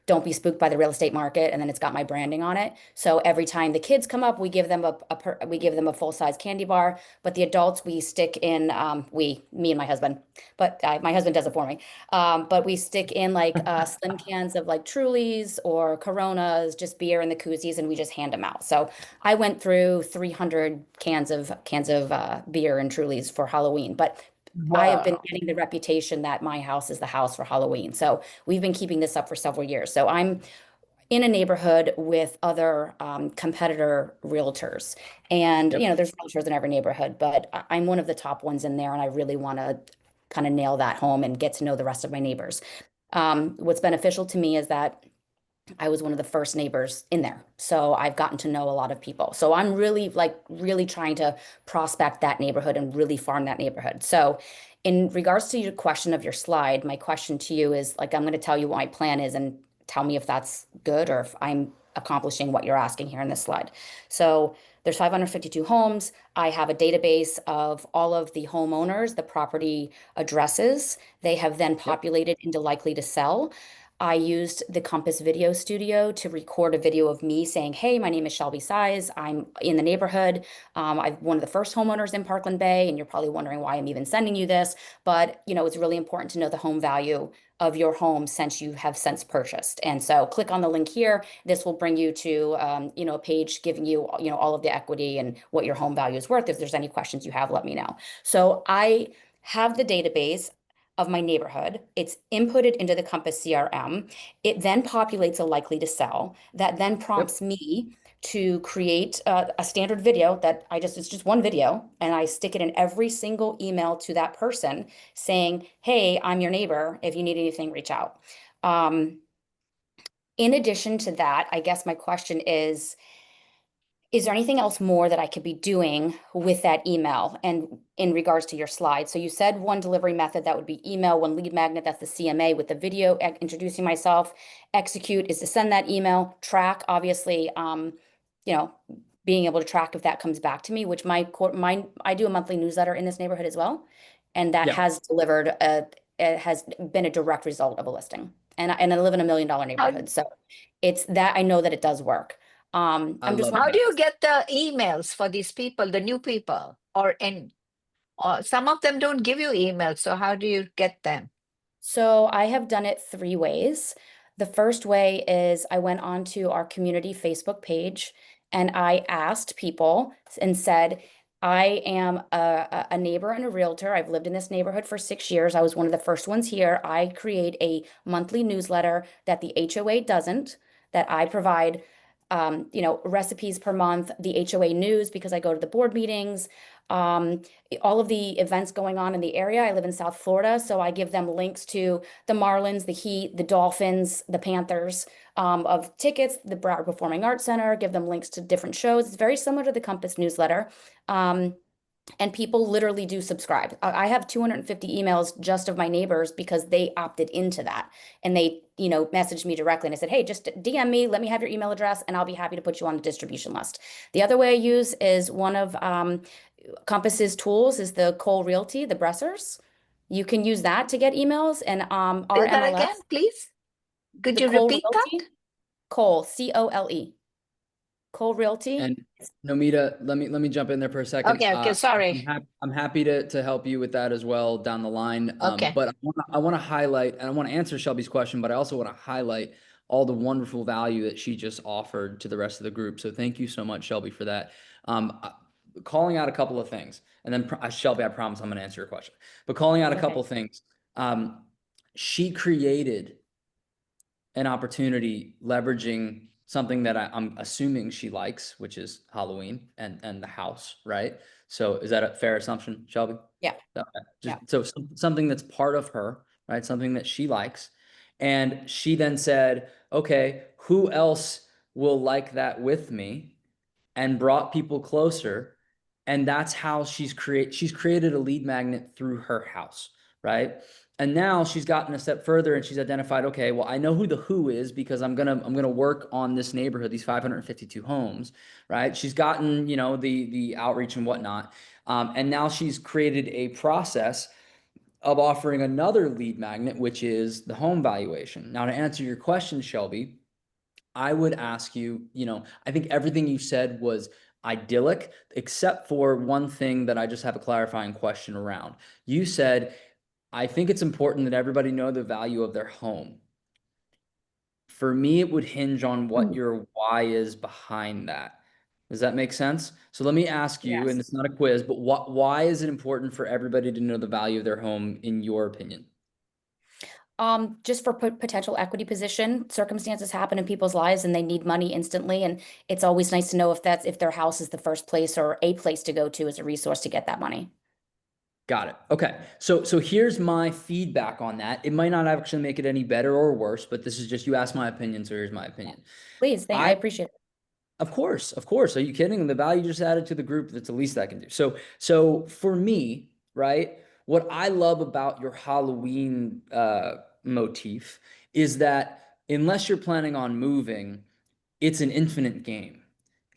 don't be spooked by the real estate market. And then it's got my branding on it. So every time the kids come up, we give them we give them a full-size candy bar. But the adults, we stick in, me and my husband, but my husband does it for me. But we stick in like slim cans of like Trulies or Coronas, just beer in the koozies, and we just hand them out. So I went through 300 cans of beer and Trulies for Halloween, but I have been wow. getting the reputation that my house is the house for Halloween. So we've been keeping this up for several years. So I'm in a neighborhood with other competitor realtors. And, Yep. there's realtors in every neighborhood, but I'm one of the top ones in there, and I really want to kind of nail that home and get to know the rest of my neighbors. What's beneficial to me is that I was one of the first neighbors in there. So I've gotten to know a lot of people. So I'm really really trying to prospect that neighborhood and really farm that neighborhood. So in regards to your question of your slide, my question to you is like, I'm going to tell you what my plan is and tell me if that's good or if I'm accomplishing what you're asking here in this slide. So there's 552 homes. I have a database of all of the homeowners, the property addresses. They have then populated into likely to sell. I used the Compass Video Studio to record a video of me saying, hey, my name is Shelby Size. I'm in the neighborhood. I'm one of the first homeowners in Parkland Bay, and you're probably wondering why I'm even sending you this. But, you know, it's really important to know the home value of your home since you have since purchased. And so click on the link here. This will bring you to, you know, a page giving you, you know, all of the equity and what your home value is worth. If there's any questions you have, let me know. So I have the database of my neighborhood. It's inputted into the Compass CRM. It then populates a likely to sell that then prompts me to create a standard video that it's just one video, and I stick it in every single email to that person saying, hey, I'm your neighbor. If you need anything, reach out. In addition to that, I guess my question is there anything else more that I could be doing with that email and in regards to your slide? So you said one delivery method, that would be email, one lead magnet, that's the CMA with the video introducing myself. Execute is to send that email. Track, obviously, you know, being able to track if that comes back to me, which I do a monthly newsletter in this neighborhood as well. And that has delivered it has been a direct result of a listing. And I live in $1 million neighborhood. So it's that I know that it does work. I'm just How do you get the emails for these people, the new people, or some of them don't give you emails? So how do you get them? So I have done it 3 ways. The first way is I went onto our community Facebook page and I asked people and said, I am a neighbor and a realtor. I've lived in this neighborhood for 6 years. I was one of the first ones here. I create a monthly newsletter that the HOA doesn't, that I provide you know, recipes per month, the HOA news because I go to the board meetings, all of the events going on in the area. I live in South Florida, so I give them links to the Marlins, the Heat, the Dolphins, the Panthers, of tickets, the Broward Performing Arts Center, give them links to different shows. It's very similar to the Compass newsletter. And people literally do subscribe. I have 250 emails just of my neighbors because they opted into that. And they, you know, messaged me directly and I said, hey, just DM me, let me have your email address, and I'll be happy to put you on the distribution list. The other way I use is one of Compass's tools is the Cole Realty, the Bressers. You can use that to get emails, and our Say that MLS. again, please. Could The you Cole repeat Realty, that? Cole, C-O-L-E. Cole Realty. And Nomita, let me jump in there for a second. Okay, sorry. I'm happy to help you with that as well down the line. Okay. But I want to highlight, and I want to answer Shelby's question, but I also want to highlight all the wonderful value that she just offered to the rest of the group. So thank you so much, Shelby, for that. Calling out a couple of things, and then Shelby, I promise I'm going to answer your question. But calling out a couple of things. She created an opportunity leveraging something that I'm assuming she likes, which is Halloween and the house, right? So is that a fair assumption, Shelby? Yeah. Okay. So something that's part of her, right? Something that she likes. And she then said, okay, who else will like that with me? And brought people closer. And that's how she's created a lead magnet through her house, right? And now she's gotten a step further and she's identified, okay, well, I know who the who is because I'm gonna work on this neighborhood, these 552 homes, right? She's gotten, you know, the outreach and whatnot. And now she's created a process of offering another lead magnet, which is the home valuation. Now, to answer your question, Shelby, I would ask you, you know, I think everything you said was idyllic, except for one thing that I just have a clarifying question around. You said, I think it's important that everybody know the value of their home. For me, it would hinge on what your why is behind that. Does that make sense? So let me ask you, and it's not a quiz, but why is it important for everybody to know the value of their home in your opinion? Just for potential equity position, circumstances happen in people's lives and they need money instantly. And it's always nice to know if their house is the first place or a place to go to as a resource to get that money. Got it. Okay. So here's my feedback on that. It might not actually make it any better or worse, but this is just, you asked my opinion, so here's my opinion. Please, I appreciate it. Of course, of course. Are you kidding? The value just added to the group, that's the least I can do. So for me, right, what I love about your Halloween motif is that unless you're planning on moving, it's an infinite game.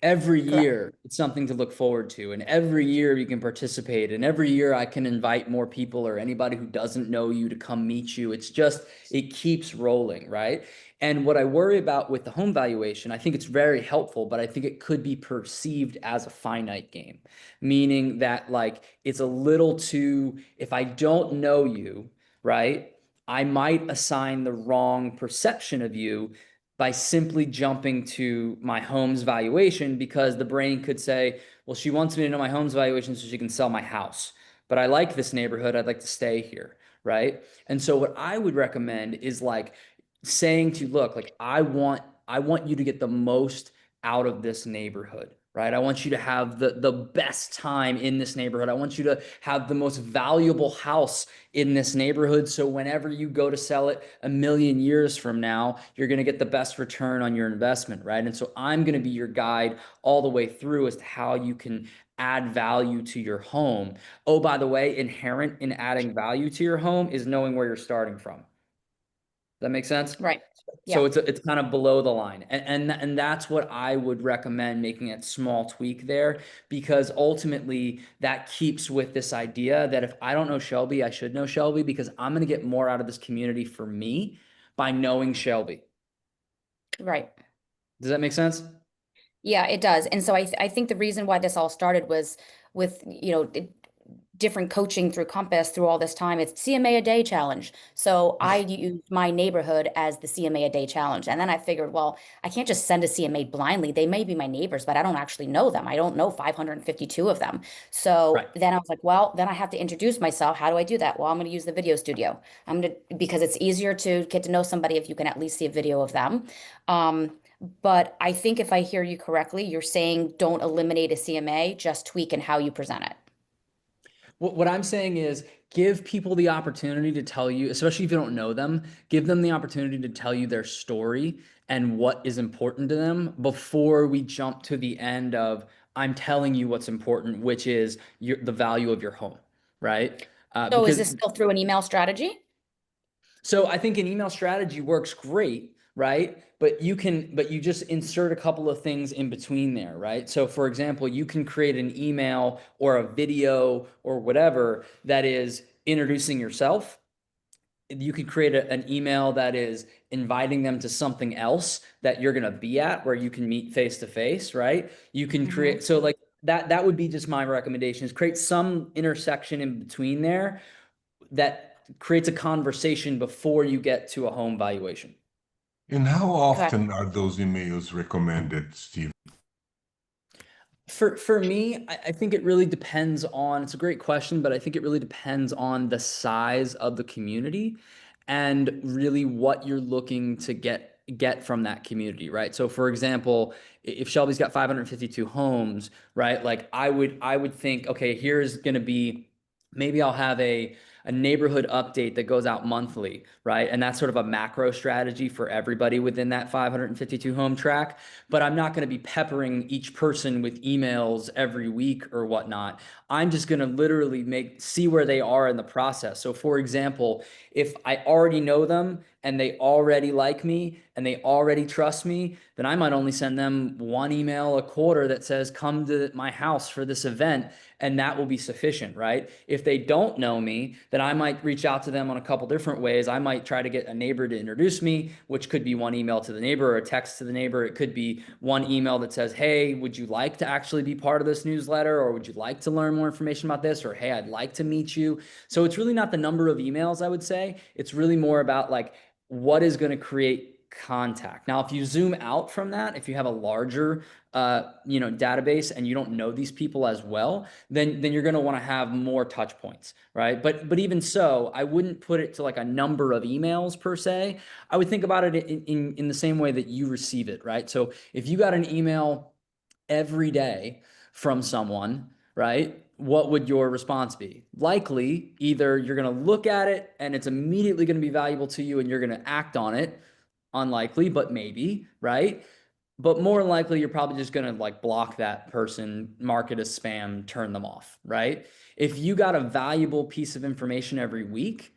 Every Correct. year it's something to look forward to, and every year you can participate, and every year I can invite more people or anybody who doesn't know you to come meet you. It's just, it keeps rolling, right? And what I worry about with the home valuation, I think it's very helpful, but I think it could be perceived as a finite game, meaning that like it's a little too, if I don't know you, right, I might assign the wrong perception of you by simply jumping to my home's valuation, because the brain could say, well, she wants me to know my home's valuation so she can sell my house. But I like this neighborhood. I'd like to stay here. Right. And so what I would recommend is like saying to you, look, like I want you to get the most out of this neighborhood. Right. I want you to have the best time in this neighborhood. I want you to have the most valuable house in this neighborhood. So whenever you go to sell it a million years from now, you're going to get the best return on your investment, right? And so I'm going to be your guide all the way through as to how you can add value to your home. Oh, by the way, inherent in adding value to your home is knowing where you're starting from. That makes sense? Right. So Yeah. it's kind of below the line. And that's what I would recommend, making a small tweak there, because ultimately that keeps with this idea that if I don't know Shelby, I should know Shelby, because I'm going to get more out of this community for me by knowing Shelby. Right. Does that make sense? Yeah, it does. And so I think the reason why this all started was with, different coaching through Compass through all this time. It's CMA a day challenge. So I used my neighborhood as the CMA a day challenge. And then I figured, well, I can't just send a CMA blindly. They may be my neighbors, but I don't actually know them. I don't know 552 of them. So Right. then I was like, well, then I have to introduce myself. How do I do that? Well, I'm going to use the video studio. Because it's easier to get to know somebody if you can at least see a video of them. But I think if I hear you correctly, you're saying don't eliminate a CMA, just tweak in how you present it. What I'm saying is give people the opportunity to tell you, especially if you don't know them, give them the opportunity to tell you their story and what is important to them before we jump to the end of I'm telling you what's important, which is the value of your home, right? So is Because this still through an email strategy? so I think an email strategy works great, right? But you just insert a couple of things in between there, right? So for example, you can create an email or a video or whatever that is introducing yourself. You could create an email that is inviting them to something else that you're going to be at where you can meet face to face, right? You can create, so like that would be just my recommendation, is create some intersection in between there that creates a conversation before you get to a home valuation. And how Okay. often are those emails recommended, Steve? For me, I think it really depends on, it's a great question, but I think it really depends on the size of the community and really what you're looking to get from that community, right? So for example, if Shelby's got 552 homes, right? Like I would think, okay, here's going to be, maybe I'll have a neighborhood update that goes out monthly, right? And that's sort of a macro strategy for everybody within that 552 home track. But I'm not going to be peppering each person with emails every week or whatnot. I'm just going to literally see where they are in the process. So for example, if I already know them and they already like me and they already trust me, then I might only send them one email a quarter that says, come to my house for this event. And that will be sufficient, right? If they don't know me, then I might reach out to them on a couple different ways. I might try to get a neighbor to introduce me, which could be one email to the neighbor or a text to the neighbor. It could be one email that says, hey, would you like to actually be part of this newsletter? Or would you like to learn more information about this? Or, hey, I'd like to meet you. So it's really not the number of emails, I would say. It's really more about like, what is going to create contact. Now, if you zoom out from that, if you have a larger database and you don't know these people as well, then you're going to want to have more touch points, right? But even so, I wouldn't put it to like a number of emails per se. I would think about it in the same way that you receive it, right? So if you got an email every day from someone, right? What would your response be? Likely, either you're going to look at it and it's immediately going to be valuable to you and you're going to act on it. Unlikely, but maybe, right? But more likely, you're probably just going to like block that person, mark it as spam, turn them off, right? If you got a valuable piece of information every week,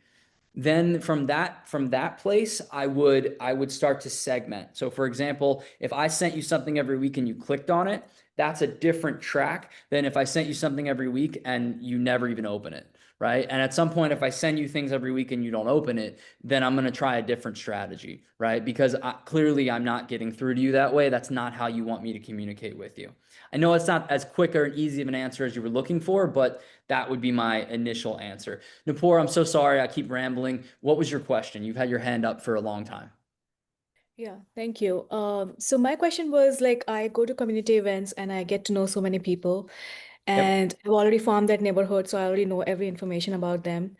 then from that place, I would start to segment. So for example, if I sent you something every week and you clicked on it, that's a different track than if I sent you something every week and you never even open it, right? And at some point, if I send you things every week and you don't open it, then I'm going to try a different strategy, right? Because clearly I'm not getting through to you that way. That's not how you want me to communicate with you. I know it's not as quick or easy of an answer as you were looking for, but that would be my initial answer. Nupur, I'm so sorry. I keep rambling. What was your question? You've had your hand up for a long time. Yeah, thank you. So my question was like, I go to community events and I get to know so many people, and I've already formed that neighborhood, so I already know every information about them.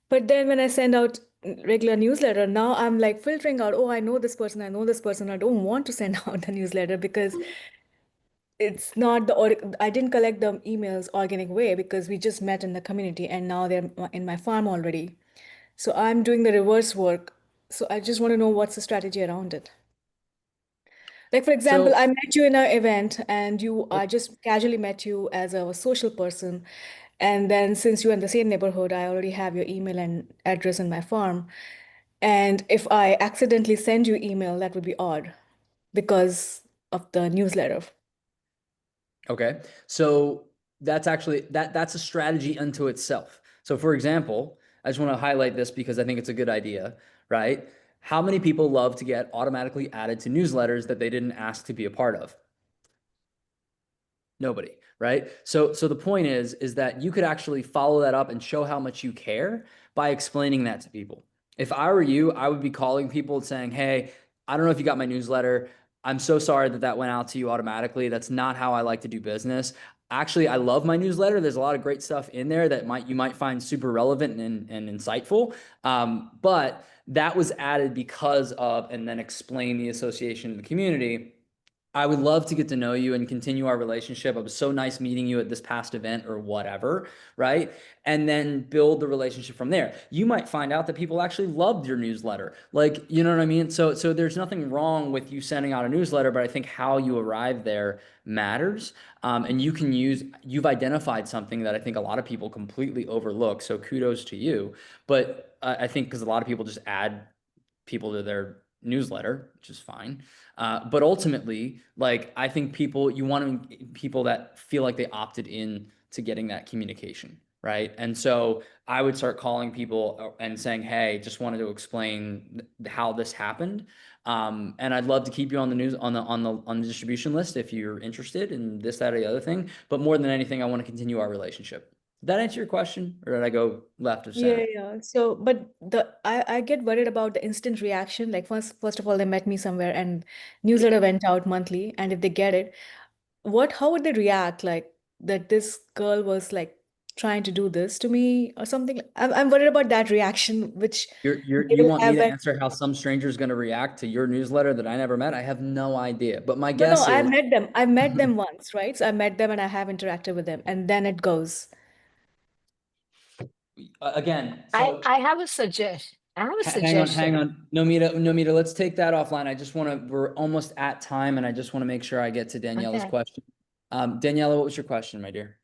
But then when I send out regular newsletter, now I'm like filtering out, oh, I know this person, I know this person. I don't want to send out the newsletter because it's not I didn't collect the emails organic way because we just met in the community and now they're in my farm already. So I'm doing the reverse work. So I just want to know what's the strategy around it. Like, for example, So, I met you in an event and I just casually met you as a social person. And then since you're in the same neighborhood, I already have your email and address in my farm. And if I accidentally send you email, that would be odd because of the newsletter. okay. So that's actually that's a strategy unto itself. So for example, I just want to highlight this because I think it's a good idea, right? How many people love to get automatically added to newsletters that they didn't ask to be a part of? Nobody, right? So the point is that you could actually follow that up and show how much you care by explaining that to people. If I were you, I would be calling people and saying, "Hey, I don't know if you got my newsletter. I'm so sorry that went out to you automatically. That's not how I like to do business. Actually, I love my newsletter. There's a lot of great stuff in there that you might find super relevant and insightful. But that was added because of," and then explain the association in the community. I would love to get to know you and continue our relationship. It was so nice meeting you at this past event or whatever, right? And then build the relationship from there. You might find out that people actually loved your newsletter. Like, you know what I mean? So there's nothing wrong with you sending out a newsletter, but I think how you arrive there matters. And you've identified something that I think a lot of people completely overlook. So kudos to you. But I think because a lot of people just add people to their newsletter, which is fine. But ultimately, like, I think you want people that feel like they opted in to getting that communication, right? And so I would start calling people and saying, "Hey, just wanted to explain how this happened. And I'd love to keep you on the news on the distribution list if you're interested in this, that, or the other thing. But more than anything, I want to continue our relationship." Did that answer your question, or did I go left of center? Yeah. So, but I get worried about the instant reaction. Like first of all, they met me somewhere and newsletter went out monthly, and if they get it, how would they react? Like that this girl was like trying to do this to me or something. I'm worried about that reaction, which they You will want me have to when answer how some stranger is going to react to your newsletter that I never met? I have no idea. But my no, guess I've is, met them. I've met them once, right? So I met them and I have interacted with them, and then it goes. again, I, so I have a suggestion. I have a hang on, hang suggestion. on. No, let's take that offline. We're almost at time and I just want to make sure I get to Daniela's Okay. question. Daniela, what was your question, my dear?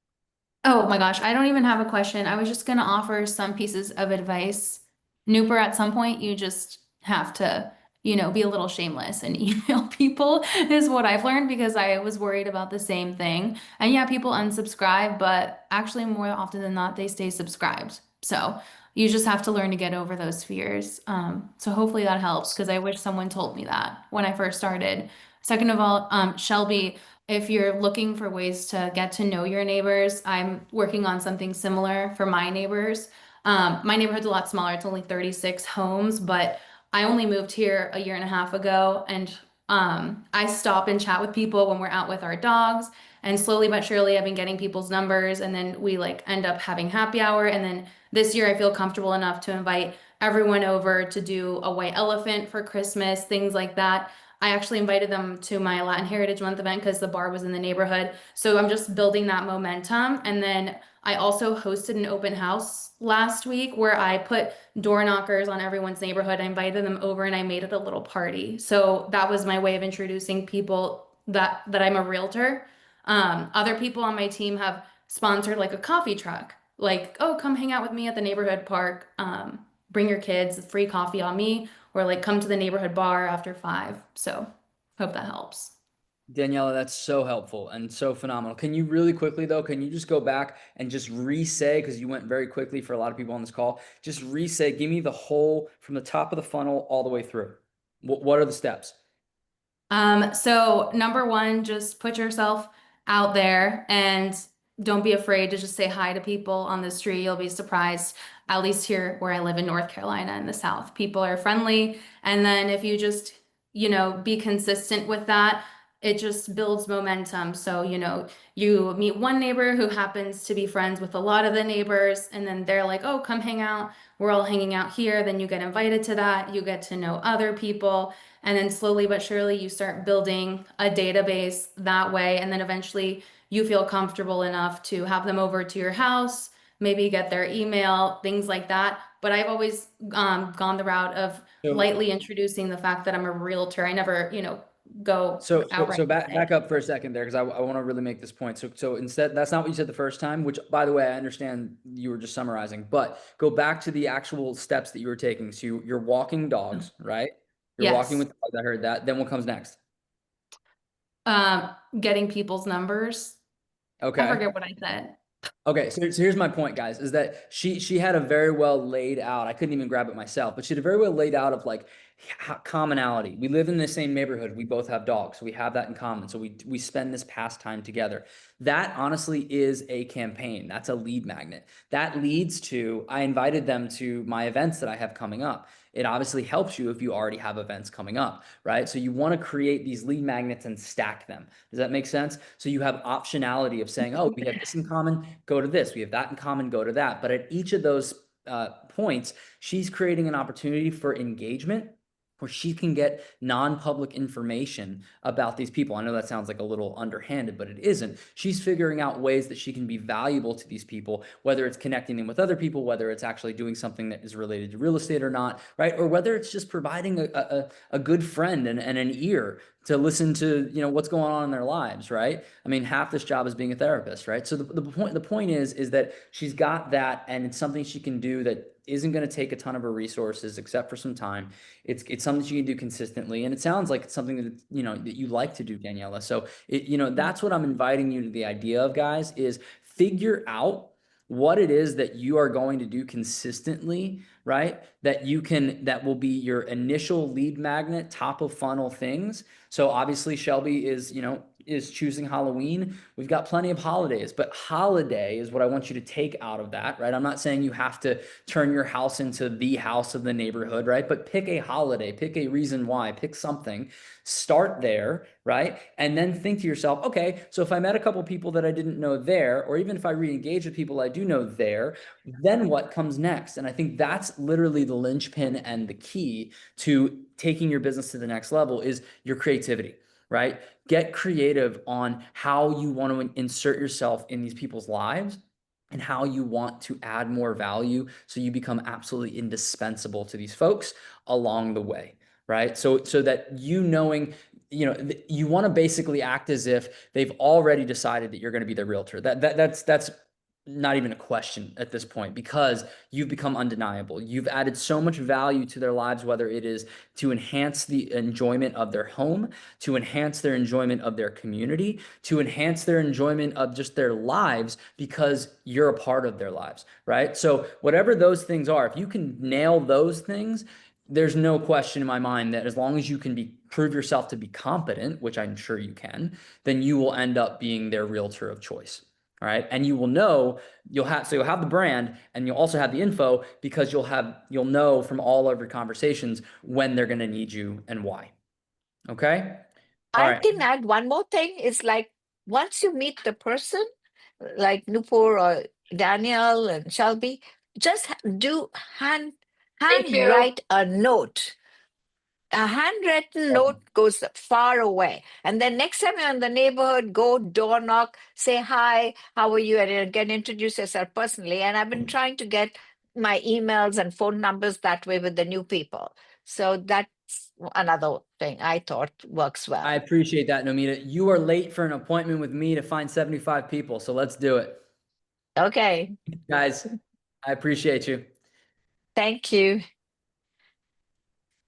Oh my gosh, I don't even have a question. I was just gonna offer some pieces of advice. Nooper, at some point, you just have to, be a little shameless and email people, is what I've learned because I was worried about the same thing. And yeah, people unsubscribe, but actually, more often than not, they stay subscribed. So you just have to learn to get over those fears. So hopefully that helps because I wish someone told me that when I first started. Second of all, Shelby, if you're looking for ways to get to know your neighbors, I'm working on something similar for my neighbors. My neighborhood's a lot smaller. It's only 36 homes, but I only moved here a year and a half ago, and I stop and chat with people when we're out with our dogs. And slowly but surely, I've been getting people's numbers, and then we like end up having happy hour. And then this year, I feel comfortable enough to invite everyone over to do a white elephant for Christmas, things like that. I actually invited them to my Latin Heritage Month event because the bar was in the neighborhood. So I'm just building that momentum. And then I also hosted an open house last week where I put door knockers on everyone's neighborhood. I invited them over and I made it a little party. So that was my way of introducing people that I'm a realtor. Other people on my team have sponsored like a coffee truck, like, oh, come hang out with me at the neighborhood park. Bring your kids, free coffee on me, or like come to the neighborhood bar after 5. So hope that helps. Daniela, that's so helpful and so phenomenal. Can you really quickly though, can you just go back and just re-say, because you went very quickly for a lot of people on this call, just re-say, give me the whole from the top of the funnel all the way through. What are the steps? So number one, just put yourself out there and don't be afraid to just say hi to people on the street. You'll be surprised, at least here where I live in North Carolina in the South. People are friendly. And then if you just, be consistent with that, it just builds momentum. So, you meet one neighbor who happens to be friends with a lot of the neighbors, and then they're like, oh, come hang out. We're all hanging out here. Then you get invited to that. You get to know other people. And then slowly but surely you start building a database that way. And then eventually you feel comfortable enough to have them over to your house, maybe get their email, things like that. But I've always gone the route of lightly introducing the fact that I'm a realtor. I never, go outright. So back up for a second there, because I want to really make this point. So instead, that's not what you said the first time, which by the way, I understand you were just summarizing, but go back to the actual steps that you were taking. So you're walking dogs, right? You're walking with dogs. I heard that. Then what comes next? Getting people's numbers. Okay. I forget what I said. Okay, so here's my point, guys, is that she had a very well laid out, I couldn't even grab it myself, but she had a very well laid out of like commonality. We live in the same neighborhood. We both have dogs. So we have that in common. So we spend this past time together. That honestly is a campaign. That's a lead magnet. That leads to, I invited them to my events that I have coming up. It obviously helps you if you already have events coming up, right? So you want to create these lead magnets and stack them. Does that make sense? So you have optionality of saying, oh, we have this in common, go to this. We have that in common, go to that. But at each of those points, she's creating an opportunity for engagement where she can get non-public information about these people. I know that sounds like a little underhanded, but it isn't. She's figuring out ways that she can be valuable to these people, whether it's connecting them with other people, whether it's actually doing something that is related to real estate or not, right? Or whether it's just providing a good friend and an ear to listen to, what's going on in their lives, right? I mean, half this job is being a therapist, right? So the point is that she's got that, and it's something she can do that isn't going to take a ton of her resources except for some time. It's something that you can do consistently, and it sounds like it's something that that you like to do, Daniela. So that's what I'm inviting you to the idea of, guys, is figure out what it is that you are going to do consistently, right? That will be your initial lead magnet, top of funnel things. So obviously Shelby is choosing Halloween. We've got plenty of holidays, but holiday is what I want you to take out of that, right? I'm not saying you have to turn your house into the house of the neighborhood, right? But pick a holiday, pick a reason why, pick something, start there, right? And then think to yourself, okay, so if I met a couple people that I didn't know there, or even if I re-engage with people I do know there, then what comes next? And I think that's literally the linchpin and the key to taking your business to the next level is your creativity, right? Get creative on how you want to insert yourself in these people's lives and how you want to add more value so you become absolutely indispensable to these folks along the way, right? So that knowing, you want to basically act as if they've already decided that you're going to be their realtor. That's not even a question at this point, because you've become undeniable. You've added so much value to their lives, whether it is to enhance the enjoyment of their home, to enhance their enjoyment of their community, to enhance their enjoyment of just their lives, because you're a part of their lives, right? So whatever those things are, if you can nail those things, there's no question in my mind that as long as you can prove yourself to be competent, which I'm sure you can, then you will end up being their realtor of choice. All right. And you will know, you'll have the brand, and you'll also have the info, because you'll know from all of your conversations when they're going to need you and why. Okay. All I right. can add one more thing. Is like, once you meet the person, like Nupur or Daniel and Shelby, just do hand Thank you. write a note A handwritten note goes far away. And then next time you're in the neighborhood, go door knock, say hi, how are you, and get introduce yourself personally. And I've been trying to get my emails and phone numbers that way with the new people. So that's another thing I thought works well. I appreciate that, Nomita. You are late for an appointment with me to find 75 people, so let's do it. Okay. Guys, I appreciate you. Thank you.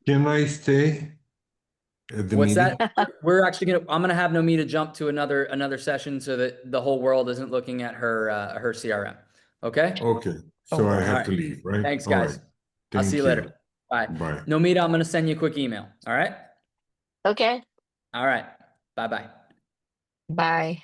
Can I stay at the What's meeting? that? We're actually I'm gonna have Nomita jump to another session so that the whole world isn't looking at her CRM. Okay? Okay, so I wow. have All to right. leave, right? Thanks, All guys. right. I'll see Thank you later. Bye. Bye. Nomita, I'm gonna send you a quick email. All right? Okay. All right. Bye-bye. Bye.